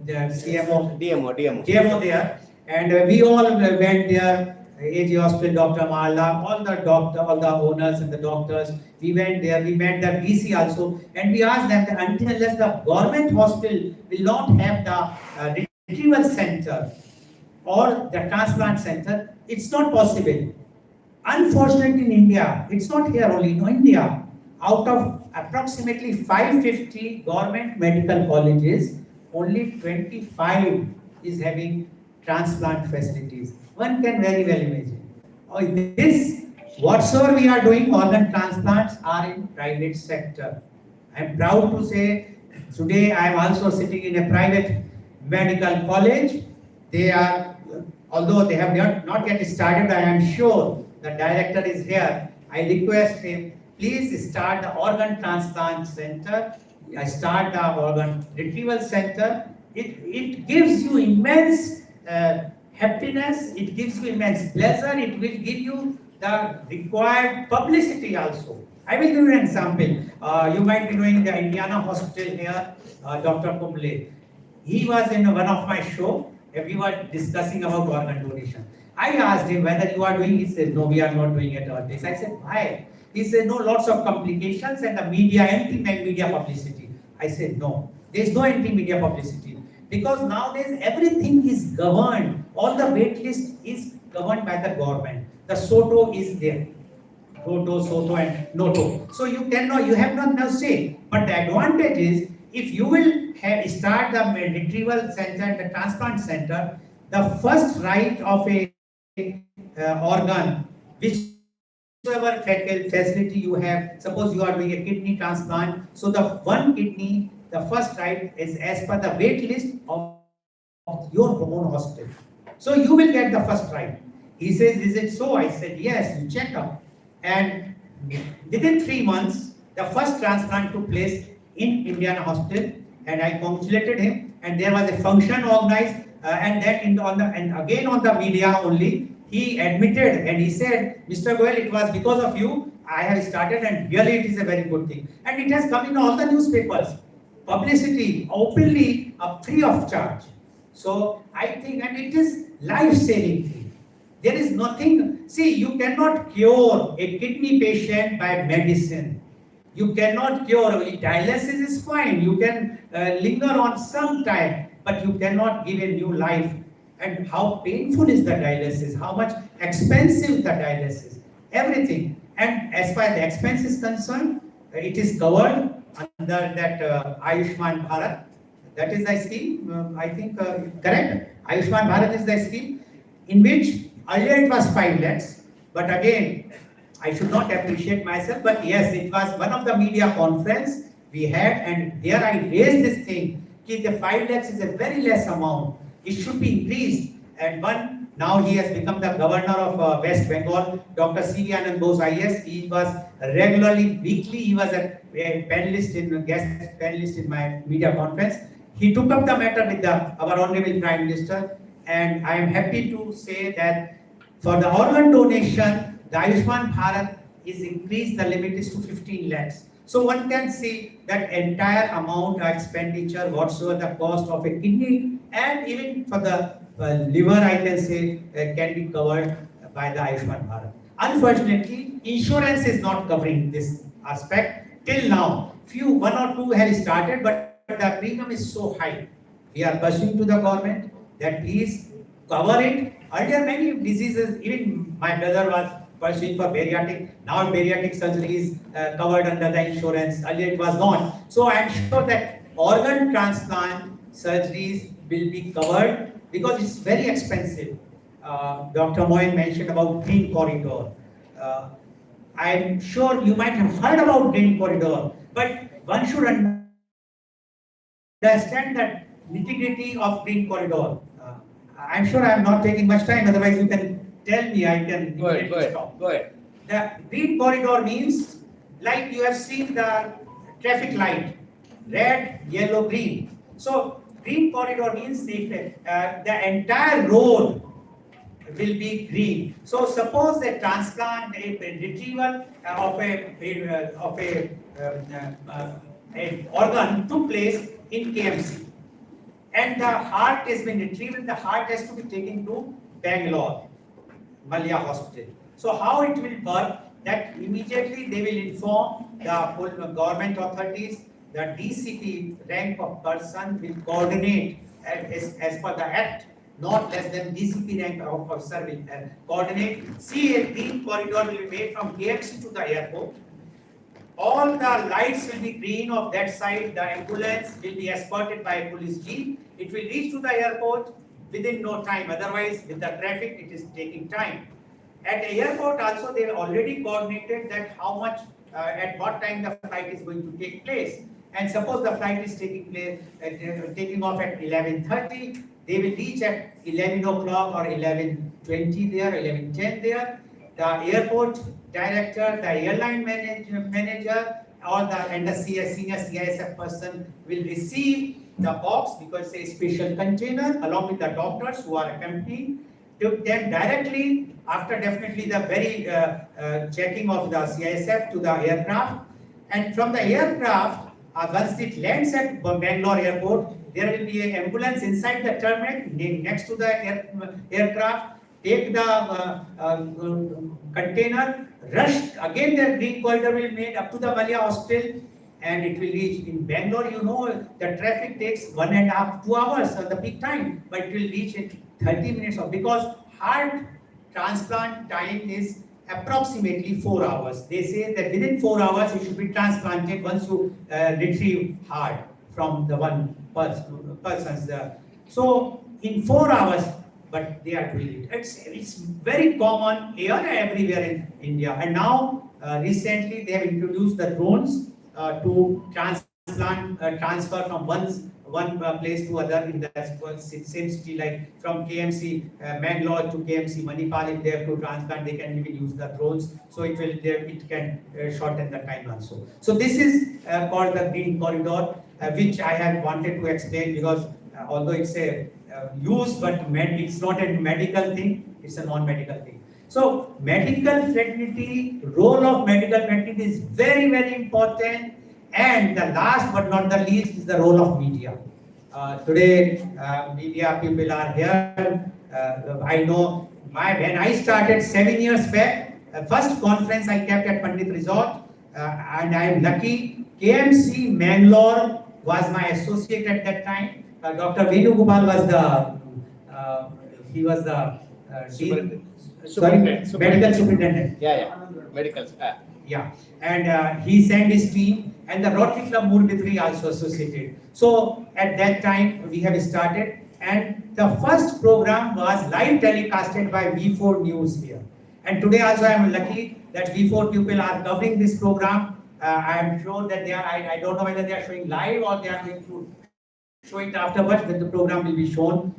Speaker 3: the CMO,
Speaker 2: DMO.
Speaker 3: there, and we all went there. AG Hospital, Dr. Mala, all the owners and the doctors. We went there. We met the VC also, and we asked them that until unless the government hospital will not have the retrieval center or the transplant center, it's not possible. Unfortunately, in India, it's not here only, in India, out of approximately 550 government medical colleges, only 25 is having transplant facilities. One can very well imagine. This, whatsoever we are doing, organ transplants are in private sector. I am proud to say, today I am also sitting in a private medical college. They are, although they have not yet started, I am sure the director is here. I request him, please start the organ transplant center. I start the organ retrieval center. It gives you immense happiness. It gives you immense pleasure. It will give you the required publicity also. I will give you an example. You might be knowing the Indiana hospital here, Dr. Kumble. He was in one of my show. We were discussing about organ donation. I asked him whether you are doing. He said, no, we are not doing it all this. I said, why? He said, no, lots of complications and the media, anti-media publicity. I said, no, there is no anti-media publicity. Because nowadays everything is governed. All the wait list is governed by the government. The SOTO is there. Toto, SOTO and NOTO. So you have not now say. But the advantage is, if you will start the retrieval center and the transplant center, the first right of a organ, whichever facility you have, suppose you are doing a kidney transplant, so the one kidney, the first right is as per the wait list of your own hospital. So you will get the first right. He says, is it so? I said, yes, you check up. And within 3 months, the first transplant took place in Indiana Hospital, and I congratulated him. And there was a function organized, and then again on the media only, he admitted and he said, Mr. Goel, it was because of you I have started, and really it is a very good thing. And it has come in all the newspapers, publicity, openly, free of charge. So I think, and it is life-saving thing. There is nothing, see, you cannot cure a kidney patient by medicine. You cannot cure, dialysis is fine, you can linger on some time, but you cannot give a new life. And how painful is the dialysis, how much expensive the dialysis, everything. And as far as the expense is concerned, it is covered under that Ayushman Bharat. That is the scheme, I think, correct? Ayushman Bharat is the scheme, in which earlier it was 5 lakhs, but again, I should not appreciate myself, but yes, it was one of the media conference we had, and there I raised this thing, that the 5 lakhs is a very less amount. It should be increased. And now he has become the governor of West Bengal, Dr. C. Anand Bose IS. He was regularly, weekly, he was a guest panelist in my media conference. He took up the matter with our Honorable Prime Minister, and I am happy to say that for the organ donation, the Ayushman Bharat is increased, the limit is to 15 lakhs. So one can see that entire amount of expenditure, whatsoever the cost of a kidney, and even for the liver, I can say, can be covered by the Ayushman Bharat. Unfortunately, insurance is not covering this aspect till now. One or two have started, but the premium is so high. We are pursuing to the government that please cover it. Earlier, many diseases, even my brother was pursuing for bariatric. Now bariatric surgery is covered under the insurance. Earlier it was not. So I am sure that organ transplant surgeries will be covered because it's very expensive. Dr. Mohan mentioned about green corridor. I am sure you might have heard about green corridor, but one should understand that nitty-gritty of green corridor. I'm sure I am not taking much time, otherwise you can tell me, I can stop.
Speaker 2: Go ahead.
Speaker 3: The green corridor means, like you have seen the traffic light, red, yellow, green. So green corridor means the entire road will be green. So suppose a transplant, a retrieval a organ took place in KMC, and the heart has been retrieved. The heart has to be taken to Bangalore, Malia Hospital. So how it will work? That immediately they will inform the government authorities. The DCP rank of person will coordinate as per the act. Not less than DCP rank of officer will coordinate. See, a green corridor will be made from KMC to the airport. All the lights will be green of that side. The ambulance will be escorted by a police jeep. It will reach to the airport within no time. Otherwise, with the traffic, it is taking time. At the airport also, they already coordinated that how much, at what time the flight is going to take place. And suppose the flight is taking off at 11:30, they will reach at 11 o'clock or 11:20 there, 11:10 there. The airport director, the airline manager, and the senior CISF person will receive the box, because it's a special container, along with the doctors who are accompanying. Took them directly, after definitely the very checking of the CISF, to the aircraft. And from the aircraft, once it lands at Bangalore airport, there will be an ambulance inside the terminal next to the aircraft. Take the container, rush, again the green corridor will be made up to the Malia Hospital, and it will reach in Bangalore. You know, the traffic takes 1.5 to 2 hours at the peak time, but it will reach in 30 minutes, because heart transplant time is approximately 4 hours. They say that within 4 hours it should be transplanted once you retrieve heart from the one person's. So in 4 hours, but they are doing it. It's very common here everywhere in India. And now recently they have introduced the drones to transfer from one place to other in the same city, like from KMC Mangalore to KMC Manipal. If they have to transplant, they can even use the drones. So it can shorten the time also. So this is called the green corridor, which I have wanted to explain, because although it's a use, but it's not a medical thing, it's a non-medical thing. So medical fraternity, role of medical fraternity is very, very important. And the last but not the least is the role of media. Today, media people are here. I know when I started 7 years back, first conference I kept at Pandit Resort, and I am lucky. KMC Mangalore was my associate at that time. Dr. Venugopal was medical superintendent.
Speaker 2: Yeah. Medical.
Speaker 3: Yeah, and he sent his team, and the Rotary Club Murli also associated. So at that time we have started, and the first program was live telecasted by V4 News here. And today also I am lucky that V4 people are covering this program. I am sure that they are. I don't know whether they are showing live or they are going to show it afterwards. That the program will be shown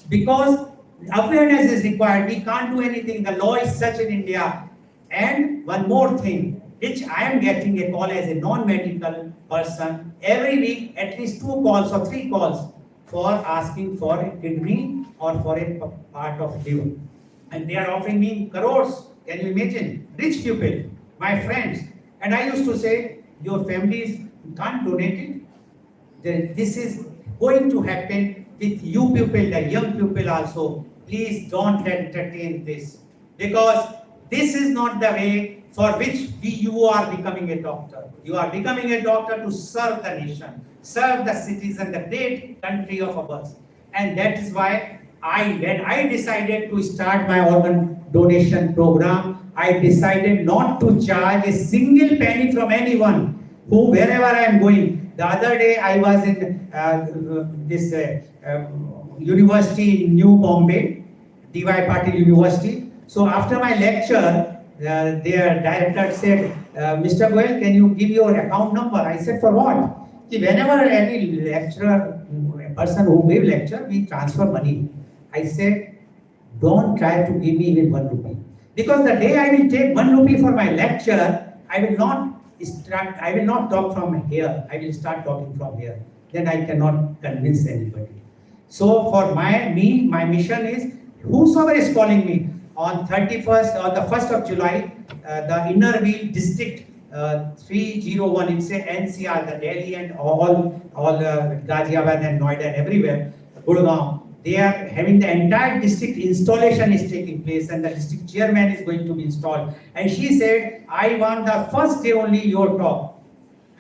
Speaker 3: because awareness is required. We can't do anything. The law is such in India. And one more thing, which I am getting a call as a non-medical person every week, at least 2 calls or 3 calls for asking for a kidney or for a part of liver. And they are offering me crores. Can you imagine? Rich people, my friends. And I used to say, your families can't donate it. This is going to happen with you people, the young people also. Please don't entertain this, because this is not the way for which you are becoming a doctor. You are becoming a doctor to serve the nation, serve the citizen, the great country of ours. And that is why when I decided to start my organ donation program, I decided not to charge a single penny from anyone, wherever I am going. The other day I was in this university in New Bombay, D.Y. Patil University. So after my lecture, their director said, Mr. Goel, can you give your account number? I said, for what? Whenever any lecturer, a person who gave lecture, we transfer money. I said, don't try to give me even 1 rupee. Because the day I will take 1 rupee for my lecture, I will not talk from here. I will start talking from here. Then I cannot convince anybody. So for my mission is, whosoever is calling me on 31st or the 1st of July, the Inner Wheel District 301, it's a NCR, the Delhi and all Ghaziabad and Noida and everywhere, Gurgaon, they are having the entire district installation is taking place and the district chairman is going to be installed. And she said, I want the first day only your talk.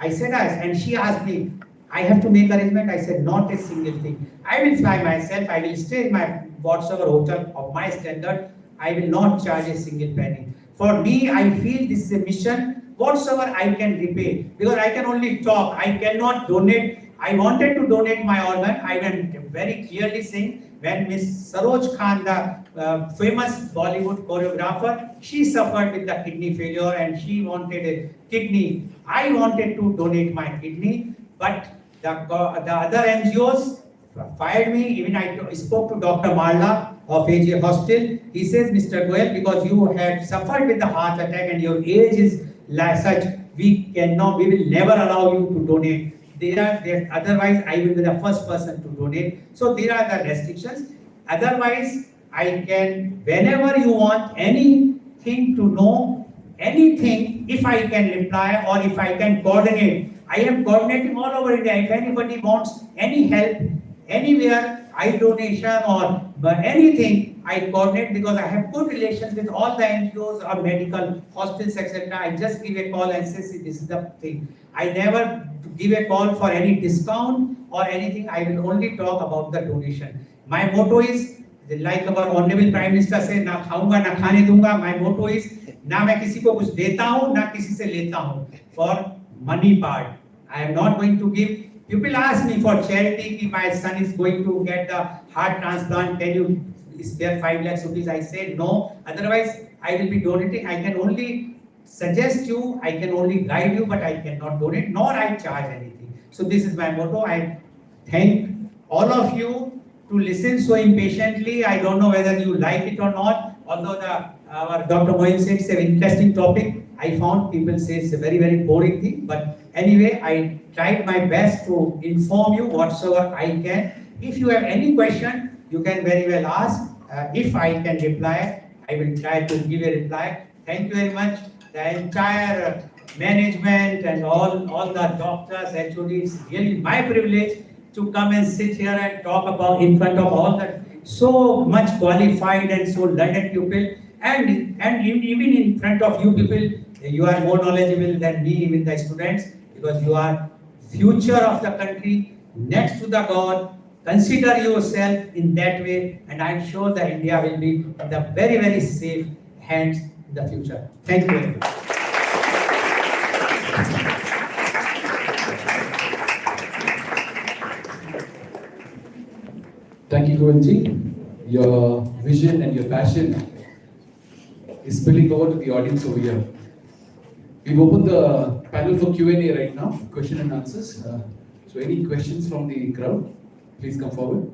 Speaker 3: I said, yes. And she asked me, I have to make arrangement. I said, not a single thing. I will fly myself. I will stay in my whatsoever hotel of my standard. I will not charge a single penny. For me, I feel this is a mission. Whatsoever I can repay, because I can only talk. I cannot donate. I wanted to donate my organ. I went very clearly saying when Miss Saroj Khan, the famous Bollywood choreographer, she suffered with the kidney failure and she wanted a kidney. I wanted to donate my kidney, but the other NGOs fired me. Even I spoke to Dr. Marla of AJ Hospital. He says, Mr. Goel, because you had suffered with the heart attack and your age is like such, we will never allow you to donate. Otherwise, I will be the first person to donate. So there are the restrictions. Otherwise, I can, whenever you want anything to know, anything, if I can reply or if I can coordinate. I am coordinating all over India. If anybody wants any help, anywhere, donation or anything, I coordinate because I have good relations with all the NGOs or medical hospitals, etc. I just give a call and say, see, this is the thing. I never give a call for any discount or anything. I will only talk about the donation. My motto is, like our Honorable Prime Minister say, ना खाऊंगा ना खाने दूंगा. My motto is, ना मैं किसी को कुछ देता हूँ, ना किसी से लेता हूँ. For money part, I am not going to give. People ask me for charity, if my son is going to get the heart transplant, can you spare 5 lakhs rupees? I said no. Otherwise, I will be donating. I can only suggest you, I can only guide you, but I cannot donate, nor I charge anything. So this is my motto. I thank all of you to listen so impatiently. I don't know whether you like it or not. Although our Dr. Mohin said it's an interesting topic, I found people say it's a very, very boring thing. But anyway, I tried my best to inform you whatsoever I can. If you have any question, you can very well ask. If I can reply, I will try to give a reply. Thank you very much. The entire management and all the doctors, actually, it's really my privilege to come and sit here and talk about in front of all the so much qualified and so learned people, and even in front of you people, you are more knowledgeable than me, even the students, because you are future of the country, next to the God. Consider yourself in that way, and I am sure that India will be in the very, very safe hands in the future. Thank you very much.
Speaker 1: Thank you, Goenji. Your vision and your passion is spilling over to the audience over here. We've opened the panel for Q&A right now, question and answers. So any questions from the crowd, please come forward.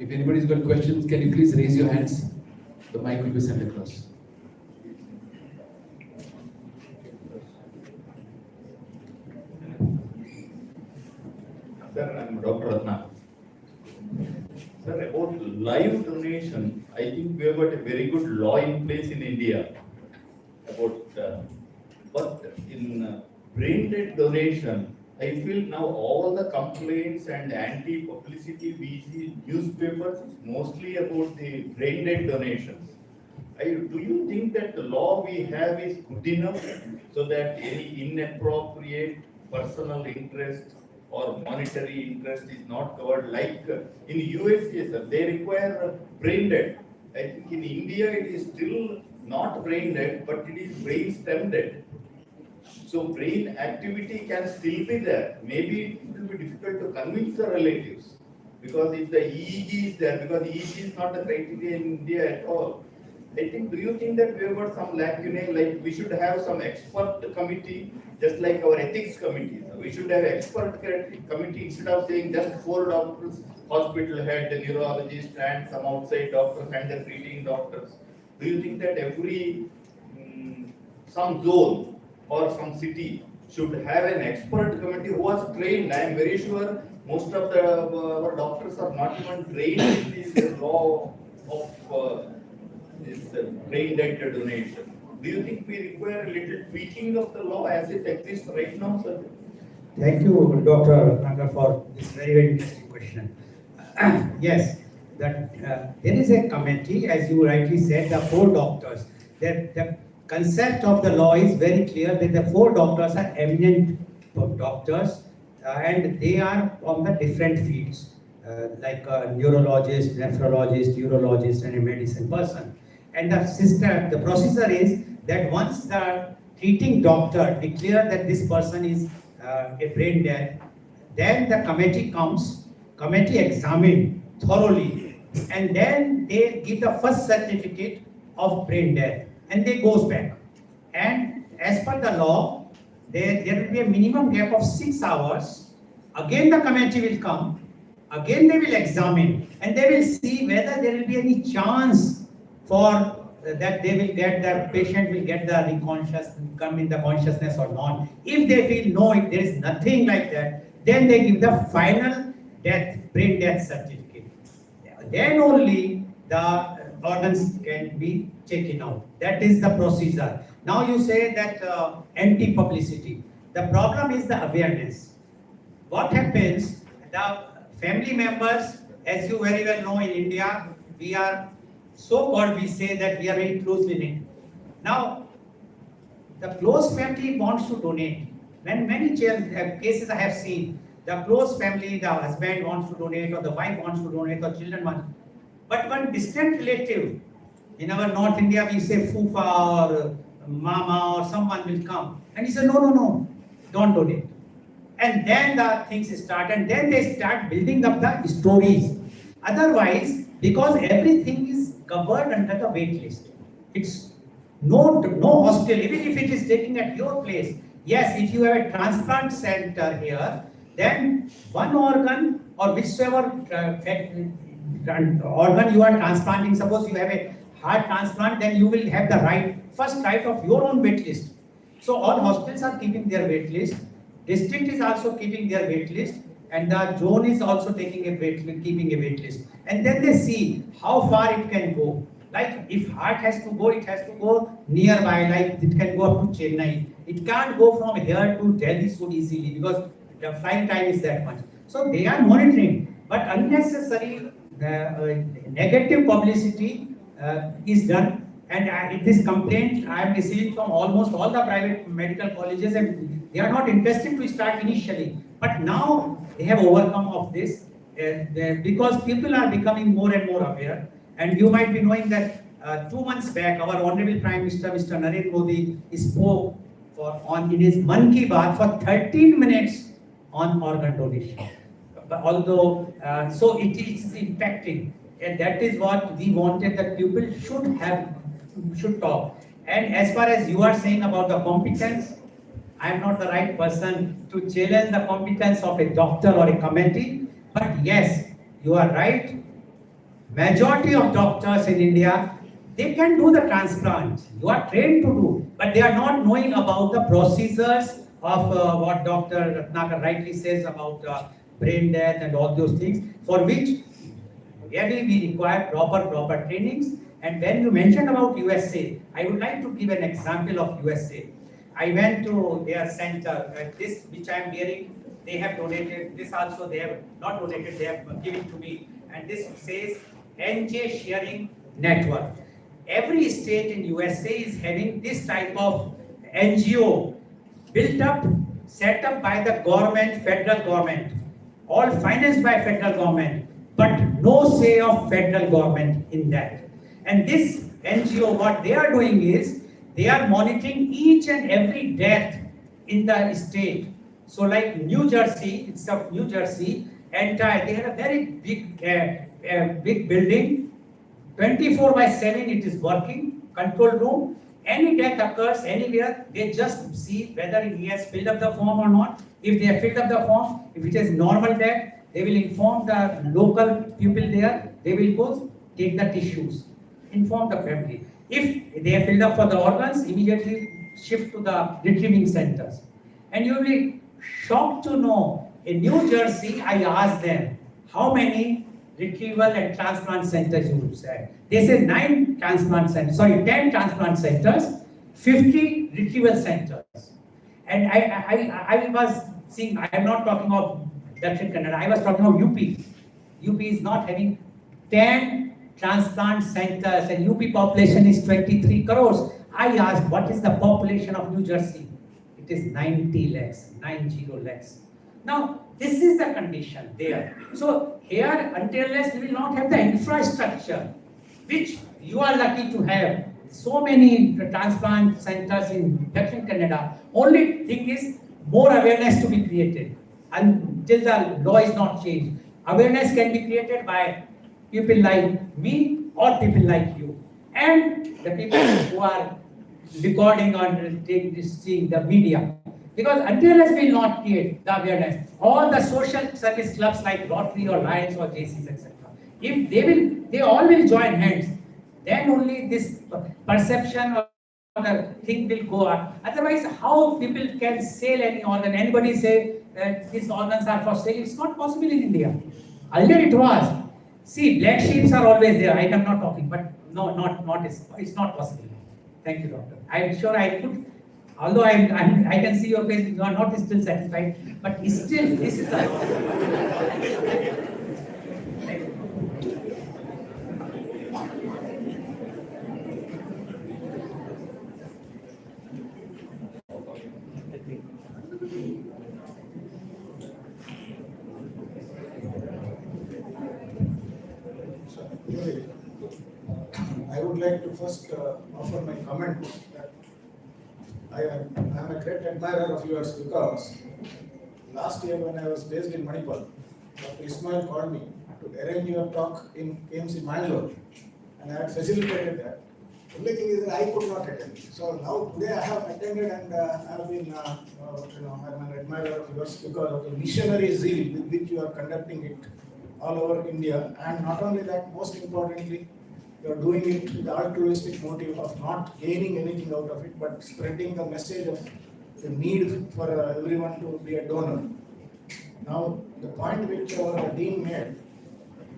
Speaker 1: If anybody's got questions, can you please raise your hands? The mic will be sent across.
Speaker 4: Sir, I'm Dr. Ratna. Sir, about live donation, I think we have got a very good law in place in India about, but in brain dead donation, I feel now all the complaints and anti-publicity we see newspapers is mostly about the brain dead donations. Do you think that the law we have is good enough so that any inappropriate personal interest or monetary interest is not covered? Like in USA, sir, they require brain dead. I think in India it is still not brain dead, but it is brain stem dead. So brain activity can still be there. Maybe it will be difficult to convince the relatives, because if the EEG is there, because EEG is not the criteria in India at all. I think, do you think that we have got some lacunae, like we should have some expert committee, just like our ethics committee? We should have expert committee instead of saying just 4 doctors, hospital head, the neurologist, and some outside doctors and the treating doctors. Do you think that every some zone or some city should have an expert committee who was trained. I am very sure most of the our doctors are not even trained in this law of this brain dead donation. Do you think we require a little tweaking of the law as it exists right now, sir?
Speaker 3: Thank you, Dr. Nagar, for this very, very interesting question. Yes, that there is a committee, as you rightly said, the 4 doctors. The concept of the law is very clear that the 4 doctors are eminent doctors and they are on the different fields, like a neurologist, nephrologist, urologist, and a medicine person. And the procedure is that once the treating doctor declares that this person is a brain dead, then the committee comes, committee examine thoroughly, and then they give the first certificate of brain death, and they goes back. And as per the law, there will be a minimum gap of 6 hours. Again the committee will come, again they will examine, and they will see whether there will be any chance for that they will get, the patient will get the come in the consciousness or not. If they feel no, if there is nothing like that, then they give the final death, brain death certificate. Then only the organs can be taken out. That is the procedure. Now you say that anti-publicity. The problem is the awareness. What happens, the family members, as you very well know, in India, we are so-called, we say that we are very closely linked. Now, the close family wants to donate. When many cases I have seen, the close family, the husband wants to donate, or the wife wants to donate, or children want. But one distant relative, in our North India, we say fufa or mama or someone will come, and he said, no, don't donate. And then the things start, and then they start building up the stories. Otherwise, because everything is covered under the wait list, it's no hospital, even if it is taking at your place. Yes, if you have a transplant center here, then one organ or whichever organ you are transplanting, suppose you have a heart transplant, then you will have the first right of your own wait list. So all hospitals are keeping their wait list, district is also keeping their wait list, and the zone is also keeping a wait list. And then they see how far it can go. Like if heart has to go, it has to go nearby, like it can go up to Chennai. It can't go from here to Delhi so easily because the flight time is that much. So they are monitoring, but unnecessary negative publicity is done. And this complaint I am receiving from almost all the private medical colleges, and they are not interested to start initially. But now they have overcome of this because people are becoming more and more aware. And you might be knowing that 2 months back, our Honorable Prime Minister, Mr. Narendra Modi, spoke in his Mann Ki Baat for 13 minutes on organ donation. Although, so it is impacting, and that is what we wanted, that people should talk. And as far as you are saying about the competence, I am not the right person to challenge the competence of a doctor or a committee. But yes, you are right. Majority of doctors in India, they can do the transplant. You are trained to do, but they are not knowing about the procedures of what Dr. Ratnakar rightly says about brain death and all those things, for which really we require proper trainings. And when you mentioned about USA, I would like to give an example of USA. I went to their center, this which I am wearing, they have donated, this also they have not donated, they have given to me, and this says NJ Sharing Network. Every state in USA is having this type of NGO built up, set up by the government, federal government, all financed by federal government, but no say of federal government in that. And this NGO, what they are doing is, they are monitoring each and every death in the state. So like New Jersey, it's of New Jersey, entire, they have a very big building, 24/7 it is working, control room. Any death occurs anywhere, they just see whether he has filled up the form or not. If they have filled up the form, if it is normal death, they will inform the local people there, they will go take the tissues, inform the family. If they have filled up for the organs, immediately shift to the retrieving centers. And you'll be shocked to know, in New Jersey, I asked them, how many retrieval and transplant centers you would say? They said 10 transplant centers, 50 retrieval centers. And I was seeing, I am not talking of Dakshin Kannada, I was talking of UP. UP is not having 10 transplant centers and UP population is 23 crores. I asked, what is the population of New Jersey? It is 90 lakhs, 90 lakhs. Now, this is the condition there. So here, until unless we will not have the infrastructure, which you are lucky to have, so many transplant centers in Dakshin Kannada, only thing is more awareness to be created until the law is not changed. Awareness can be created by people like me or people like you and the people who are recording or seeing the media. Because until as we will not create the awareness, all the social service clubs like Rotary or Lions or JCs, etc., if they all will join hands, then only this perception or the thing will go up. Otherwise, how people can sell any organ? Anybody say that these organs are for sale? It's not possible in India. Earlier it was. See, black sheep are always there. I am not talking, but no, it's not possible. Thank you, doctor. I'm sure I could. Although I can see your face, you are not still satisfied, but still this is the.
Speaker 5: I would like to first offer my comment that I am a great admirer of yours because last year when I was based in Manipal, Dr. Ismail called me to arrange your talk in KMC Mangalore and I had facilitated that. The only thing is that I could not attend. So now today I have attended and I have been, I'm an admirer of yours because of the missionary zeal with which you are conducting it all over India. And not only that, most importantly, you are doing it with the altruistic motive of not gaining anything out of it, but spreading the message of the need for everyone to be a donor. Now, the point which our dean made,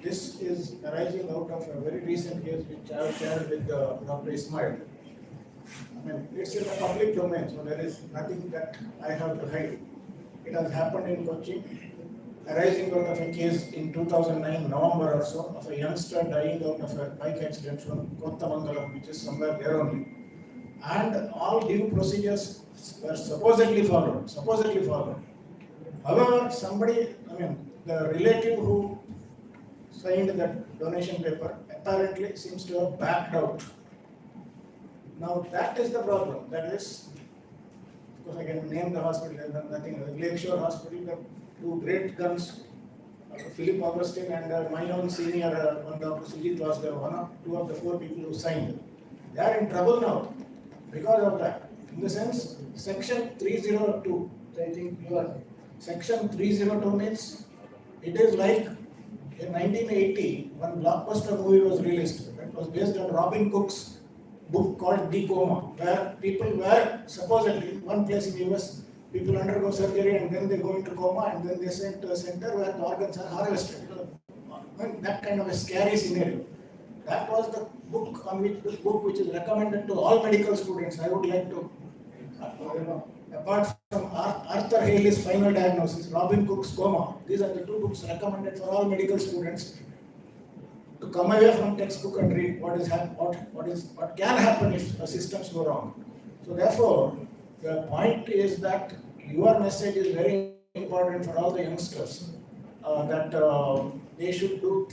Speaker 5: this is arising out of a very recent case which I have shared with Dr. Ismail. I mean, it's in the public domain, so there is nothing that I have to hide. It has happened in Kochi, arising out of a case in 2009, November or so, of a youngster dying out of a bike accident from Kottamangalam, which is somewhere there only. And all due procedures were supposedly followed. However, the relative who signed that donation paper apparently seems to have backed out. Now that is the problem. That is, of course I can name the hospital, nothing, Lakeshore Hospital, the two great guns, Philip Augustine and my own senior, one Dr. Sujit was there, two of the four people who signed. They are in trouble now because of that. In the sense, section 302, I think you are, section 302 means it is like in 1980, one blockbuster movie was released that was based on Robin Cook's book called The Coma, where people were supposedly in one place in US, people undergo surgery and then they go into coma and then they sent to a center where the organs are harvested. That kind of a scary scenario. That was the book which is recommended to all medical students. I would like to, apart from Arthur Haley's Final Diagnosis, Robin Cook's Coma, these are the two books recommended for all medical students to come away from textbook and read what can happen if systems go wrong. So therefore, the point is that your message is very important for all the youngsters, that they should do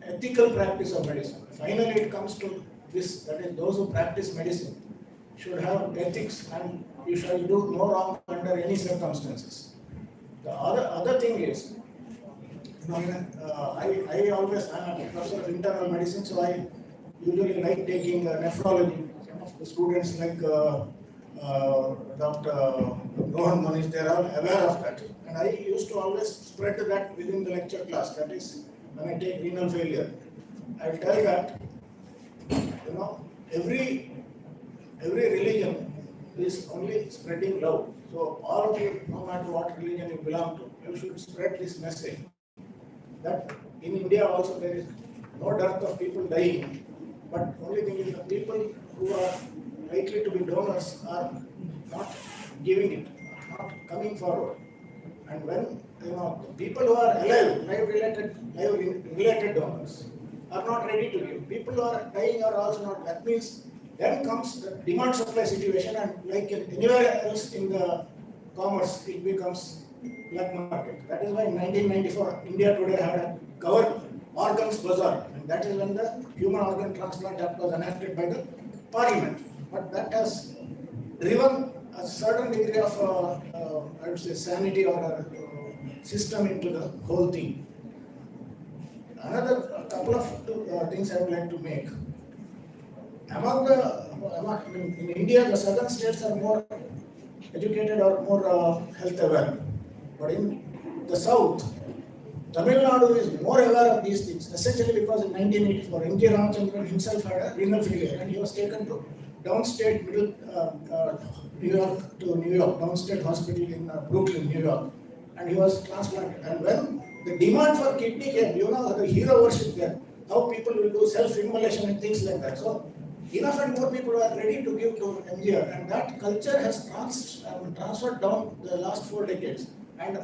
Speaker 5: ethical practice of medicine. Finally, it comes to this, that is, those who practice medicine should have ethics and you shall do no wrong under any circumstances. The other thing is, I always, I'm a professor of internal medicine, so I usually like taking nephrology. Some of the students like Dr. Rohan Manish, they are all aware of that. And I used to always spread that within the lecture class. That is, when I take renal failure, I tell that, every religion is only spreading love. So all of you, no matter what religion you belong to, you should spread this message that in India also there is no dearth of people dying, but only thing is the people who are likely to be donors are not giving it, not coming forward. And when the people who are alive, live related donors are not ready to give. People who are dying are also not. That means then comes the demand supply situation, and like anywhere else in the commerce, it becomes black market. That is why in 1994, India today had a covered organs bazaar, and that is when the Human Organ Transplant Act was enacted by the Parliament. But that has driven a certain degree of, I would say, sanity or system into the whole thing. Another couple of things I would like to make. In India, the southern states are more educated or more health aware. But in the south, Tamil Nadu is more aware of these things, essentially because in 1984, N.G. Ramachandran himself had a renal failure and he was taken to downstate New York to New York, downstate hospital in Brooklyn, New York, and he was transplanted. And when the demand for kidney came, the hero worship there, how people will do self-immolation and things like that. So enough and more people are ready to give to MGR, and that culture has transferred down the last 4 decades. And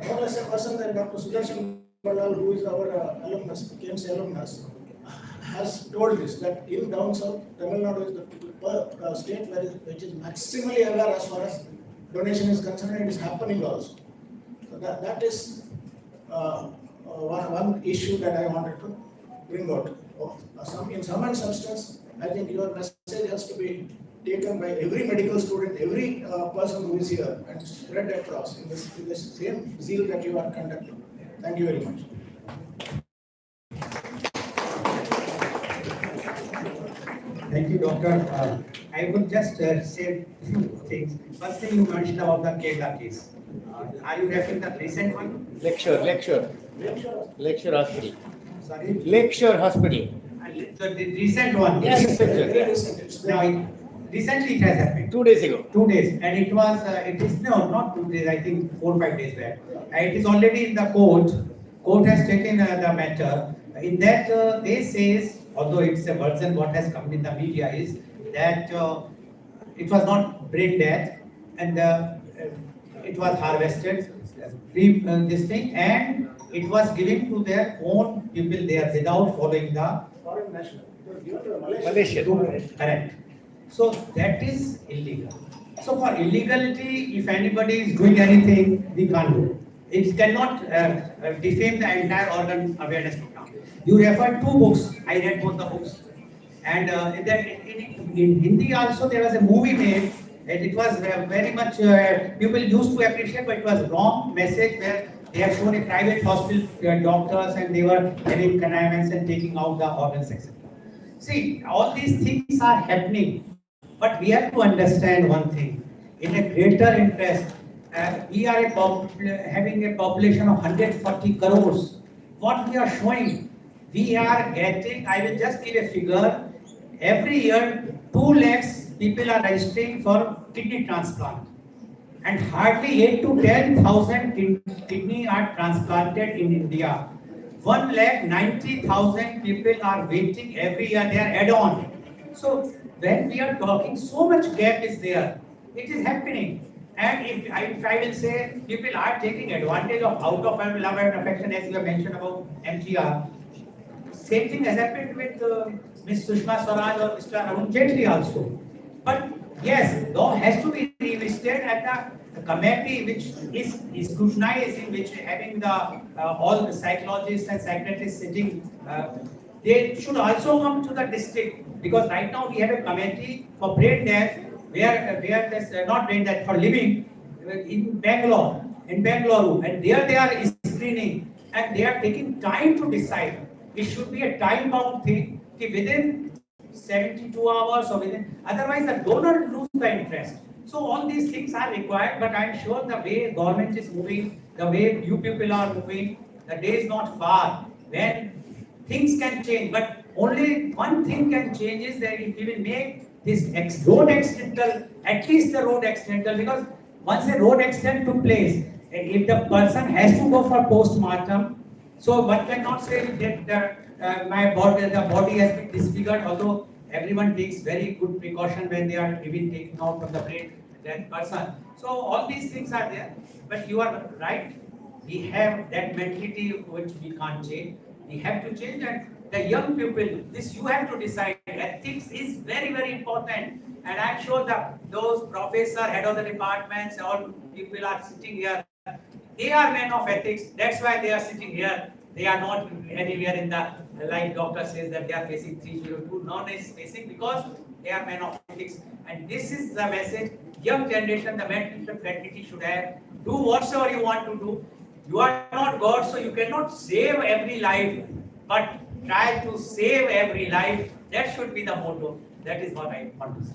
Speaker 5: more or less a person than Dr. Sudarshan Ballal, who is our alumnus, KMC alumnus, has told this, that in down south, Tamil Nadu is the state which is maximally aware as far as donation is concerned, and it is happening also. So that is one issue that I wanted to bring out. In sum and substance, I think your message has to be taken by every medical student, every person who is here, and spread across in the same zeal that you are conducting. Thank you very much.
Speaker 3: Thank you, Doctor. I would just say a few things. First thing, you mentioned about the Kerala case. Are you referring to the recent one?
Speaker 2: Lecture hospital.
Speaker 3: Sorry?
Speaker 2: Lecture hospital.
Speaker 3: The recent one.
Speaker 2: Yes,
Speaker 5: Very recent.
Speaker 3: Now, recently it has happened.
Speaker 2: 2 days ago.
Speaker 3: 2 days, and it is not 2 days, I think 4 or 5 days back. It is already in the court. Court has taken the matter. In that, they says, although it's a version what has come in the media, is that it was not brain death, and it was harvested, this thing, and it was given to their own people there without following the
Speaker 5: Foreign national. It was given to the Malaysian.
Speaker 3: correct. So that is illegal. So for illegality, if anybody is doing anything, we can't do. It cannot defame the entire organ awareness program. You referred 2 books. I read both the books. And in Hindi also there was a movie made, and it was very much people used to appreciate, but it was wrong message where they have shown a private hospital doctors and they were having connivance and taking out the organs, etc. See, all these things are happening, but we have to understand one thing. In a greater interest, we are having a population of 140 crores. What we are showing, we are getting, I will just give a figure, every year 2 lakhs people are registering for kidney transplant. And hardly 8 to 10,000 kidney are transplanted in India. 1,90,000 people are waiting every year, they are add-on. So when we are talking, so much gap is there. It is happening. And if I will say, people are taking advantage of out of love and affection, as you have mentioned about MGR. Same thing has happened with Ms. Sushma Swaraj or Mr. Arun Jaitley also. But yes, law has to be revisited at the committee which is scrutinizing, which having the all the psychologists and psychiatrists sitting. They should also come to the district, because right now we have a committee for brain death where there's not brain death for living in Bangalore, and there they are screening and they are taking time to decide. It should be a time-bound thing within 72 hours or within, otherwise the donor loses the interest. So all these things are required, but I'm sure the way government is moving, the way you people are moving, the day is not far when things can change. But only one thing can change is that if we will make road accidental, at least the road accidental, because once a road accident took place, if the person has to go for post-mortem, so one cannot say that the body has been disfigured, although everyone takes very good precaution when they are even taking out from the brain that person. So all these things are there, but you are right. We have that mentality which we can't change. We have to change, and the young people, this you have to decide. Ethics is very, very important. And I'm sure that those professor, head of the departments, all people are sitting here. They are men of ethics. That's why they are sitting here. They are not anywhere in the, like doctor says that they are facing 302. None is facing because they are men of ethics. And this is the message. Young generation, the mental fraternity should have. Do whatsoever you want to do. You are not God, so you cannot save every life, but try to save every life. That should be the motto. That is what I want to say.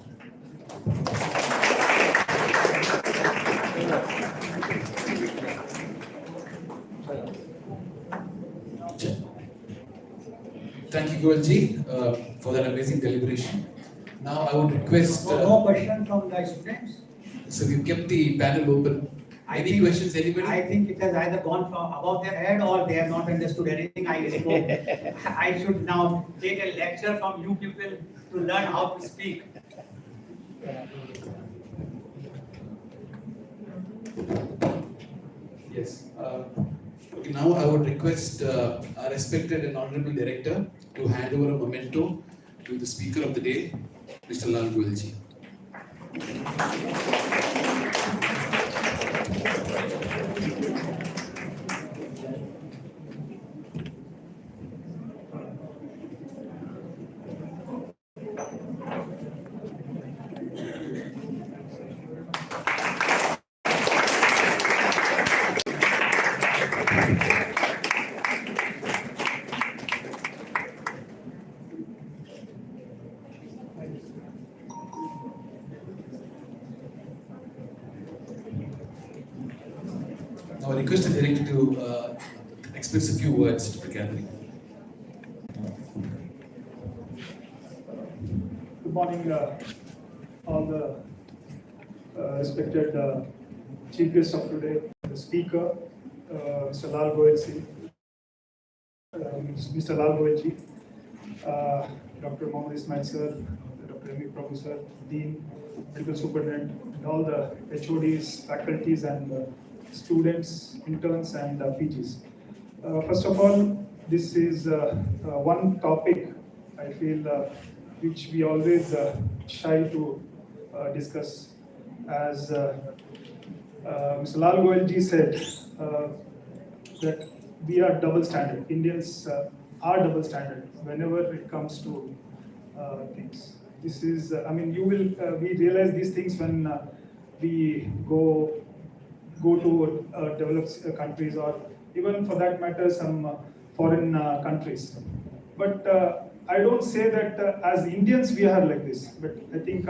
Speaker 1: Thank you, Goelji, for that amazing deliberation. Now I would request.
Speaker 3: No question from the students.
Speaker 1: So we've kept the panel open. Any questions, anybody?
Speaker 3: I think it has either gone from above their head or they have not understood anything. I should now take a lecture from you people to learn how to speak.
Speaker 1: Yes. Okay, now I would request our respected and honorable director to hand over a memento to the speaker of the day, Mr. Lal Goelji. Now I request the director to express a few words to the gathering.
Speaker 6: Good morning, all the respected chief guests of today, the speaker, Mr. Lal Goelji, Mr. Lal Goelji, Dr. Mohammad Ismail sir, Dr. M. Prabhu sir, Dean, Medical Superintendent, and all the HODs, faculties, and students, interns, and PGs. First of all, this is one topic I feel which we always shy to discuss. As Mr. Lal Goelji said, that we are double standard. Indians are double standard whenever it comes to things. This is, we realize these things when we go to developed countries, or even for that matter some foreign countries. But I don't say that as Indians we are like this, but I think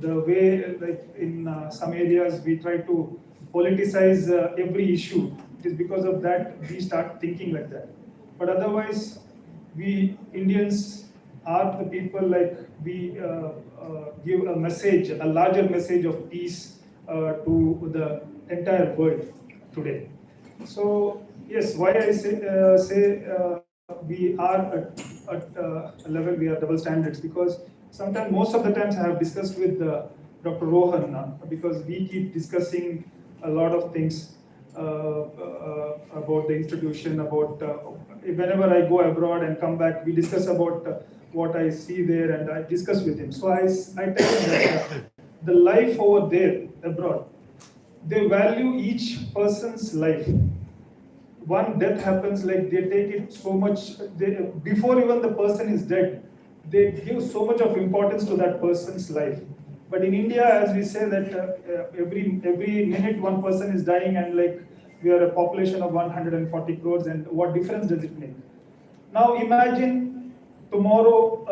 Speaker 6: the way, like in some areas we try to politicize every issue, it is because of that we start thinking like that. But otherwise, we Indians are the people, like we give a message, a larger message of peace to the entire world today. So yes, why I say we are at a level, we are double standards, because sometimes, most of the times I have discussed with Dr. Rohan, because we keep discussing a lot of things about the institution, about whenever I go abroad and come back, we discuss about what I see there, and I discuss with him. So I tell him that the life over there abroad, they value each person's life. One death happens, like they take it so much, before even the person is dead, they give so much of importance to that person's life. But in India, as we say that every minute one person is dying, and like we are a population of 140 crores, and what difference does it make? Now imagine tomorrow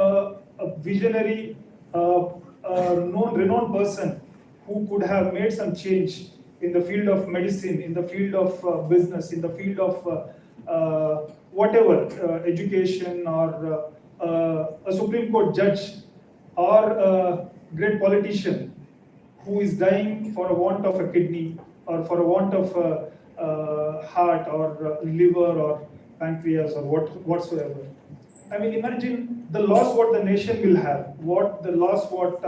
Speaker 6: a visionary, renowned person who could have made some change in the field of medicine, in the field of business, in the field of whatever, education, or a Supreme Court judge or a great politician who is dying for a want of a kidney or for a want of a heart or liver or pancreas or whatsoever. I mean, imagine the loss what the nation will have, what the loss what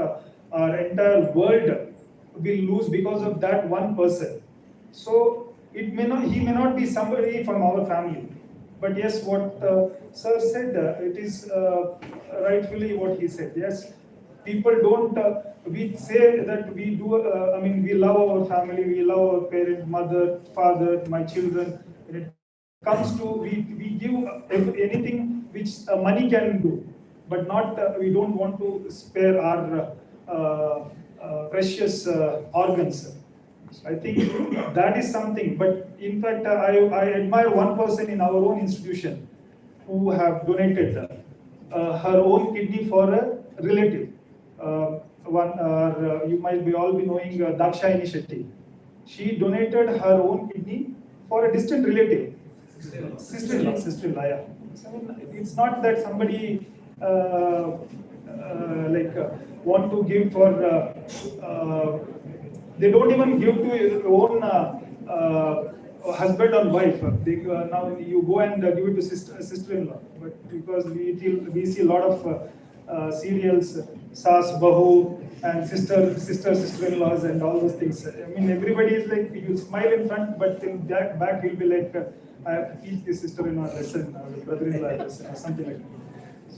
Speaker 6: our entire world will lose because of that one person. So it may not, he may not be somebody from our family, but yes, what sir said, it is rightfully what he said. Yes, people don't. We say that we do. I mean, we love our family, we love our parent, mother, father, my children. When it comes to we give anything which money can do, but not we don't want to spare our precious organs. So I think that is something. But in fact, I admire one person in our own institution who have donated her own kidney for a relative. You might be all be knowing Dakshayani Shetty. She donated her own kidney for a distant relative. Sister-in-law, yeah. So, I mean, it's not that somebody want to give for. They don't even give to your own husband or wife. Now you go and give it to sister-in-law. But because we see a lot of serials, Saas, Bahu, and sister-in-laws and all those things. I mean, everybody is like, you smile in front, but in back you'll be like, I have to teach the sister-in-law lesson, or the brother-in-law lesson, or something like that.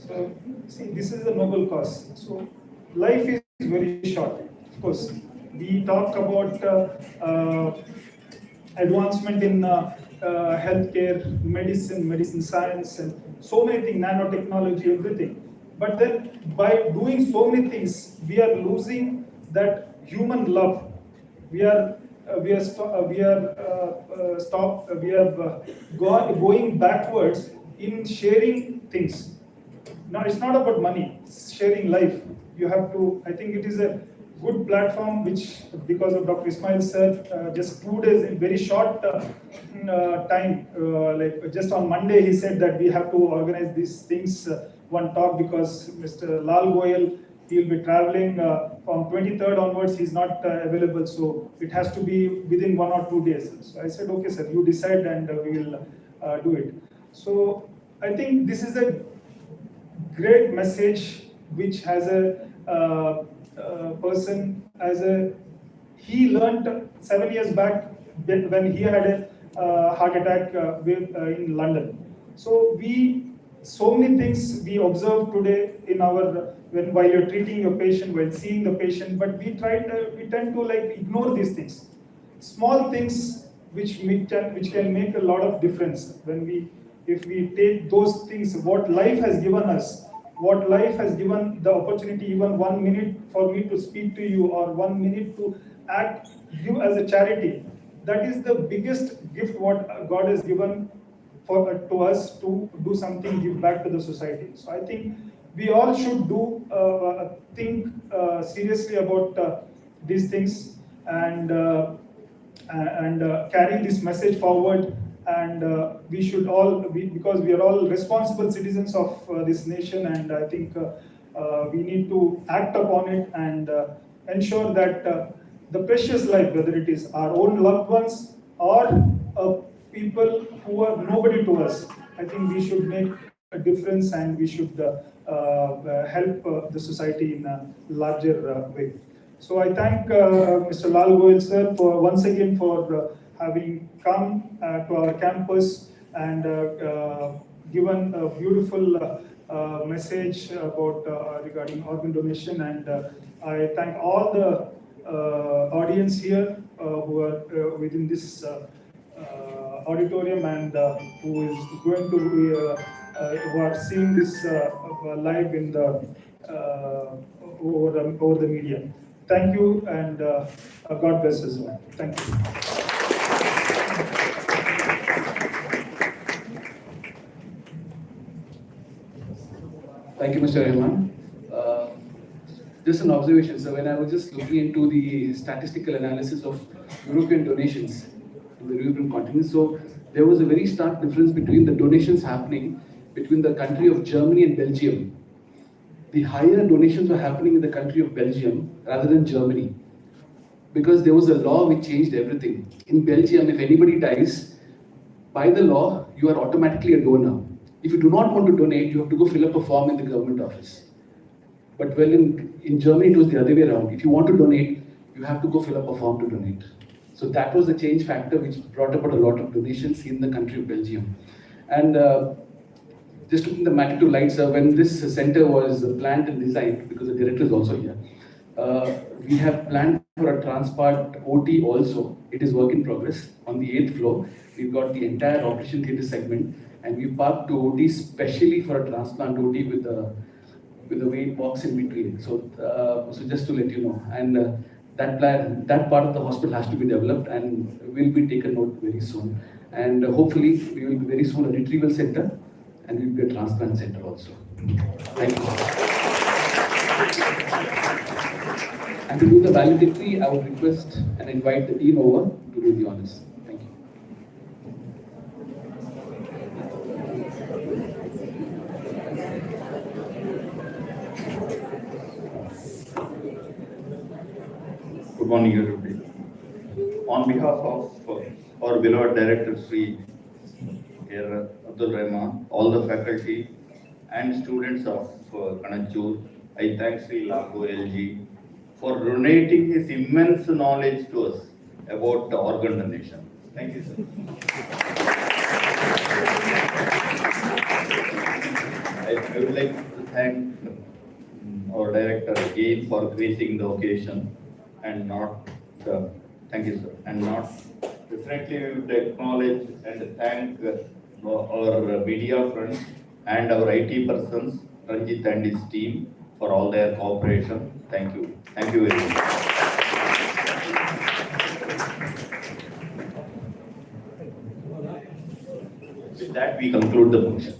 Speaker 6: So, see, this is a noble cause. So, life is very short. Of course, we talk about advancement in healthcare, medicine science, and so many things, nanotechnology, everything. But then, by doing so many things, we are losing that human love. We are going backwards in sharing things. Now, it's not about money, it's sharing life. You have to, I think it is a good platform which, because of Dr. Ismail sir, just 2 days, in very short time, like just on Monday, he said that we have to organize these things, one talk, because Mr. Lal Goyal, he'll be traveling from 23rd onwards, he's not available, so it has to be within 1 or 2 days. So I said, okay, sir, you decide and we will do it. So I think this is a great message which has a person as a, he learned 7 years back when he had a heart attack in London. So so many things we observe today in our, while you're treating your patient, while seeing the patient, but we tend to like ignore these things. Small things which can make a lot of difference if we take those things, what life has given us, what life has given the opportunity, even 1 minute for me to speak to you, or 1 minute to give as a charity. That is the biggest gift what God has given to us to do something, give back to the society. So I think we all should think seriously about these things and carry this message forward. And we should all, because we are all responsible citizens of this nation, and I think we need to act upon it and ensure that the precious life, whether it is our own loved ones or people who are nobody to us, I think we should make a difference, and we should help the society in a larger way. So I thank Mr. Lal Goyal sir for once again for having come to our campus and given a beautiful message about regarding organ donation. And I thank all the audience here who are within this auditorium and who is going to be, who are seeing this live in the over the media. Thank you, and God bless us all. Thank you.
Speaker 1: Thank you, Mr. Rahman. Just an observation. So when I was just looking into the statistical analysis of European donations in the European continent, so there was a very stark difference between the donations happening between the country of Germany and Belgium. the higher donations were happening in the country of Belgium rather than Germany. Because there was a law which changed everything. In Belgium, if anybody dies, by the law, you are automatically a donor. If you do not want to donate, you have to go fill up a form in the government office. But well, in Germany, it was the other way around. If you want to donate, you have to go fill up a form to donate. So that was the change factor which brought about a lot of donations in the country of Belgium. And just to bring the matter to light, sir, when this center was planned and designed, because the director is also here, we have planned for a transport OT also. It is work in progress. On the 8th floor, we've got the entire operation theatre segment, and we've parked two OT specially for a transplant OT with the way it walks in between. So, so just to let you know, and that part of the hospital has to be developed and will be taken note very soon. And hopefully, we will be very soon a retrieval center, and we will be a transplant center also. Thank you. And to do the valedictory, I would request and invite the team over to do the honors. Thank you.
Speaker 4: Good morning, everybody. On behalf of our beloved director, Sri Abdul Rahman, all the faculty and students of Kanachur, I thank Sri Lago LG for donating his immense knowledge to us about the organ donation. Thank you, sir. I would like to thank our director again for gracing the occasion and not, thank you, sir, and not, definitely we would acknowledge and thank our media friends and our IT persons, Ranjit and his team, for all their cooperation. Thank you. Thank you very much. With that, we conclude the function.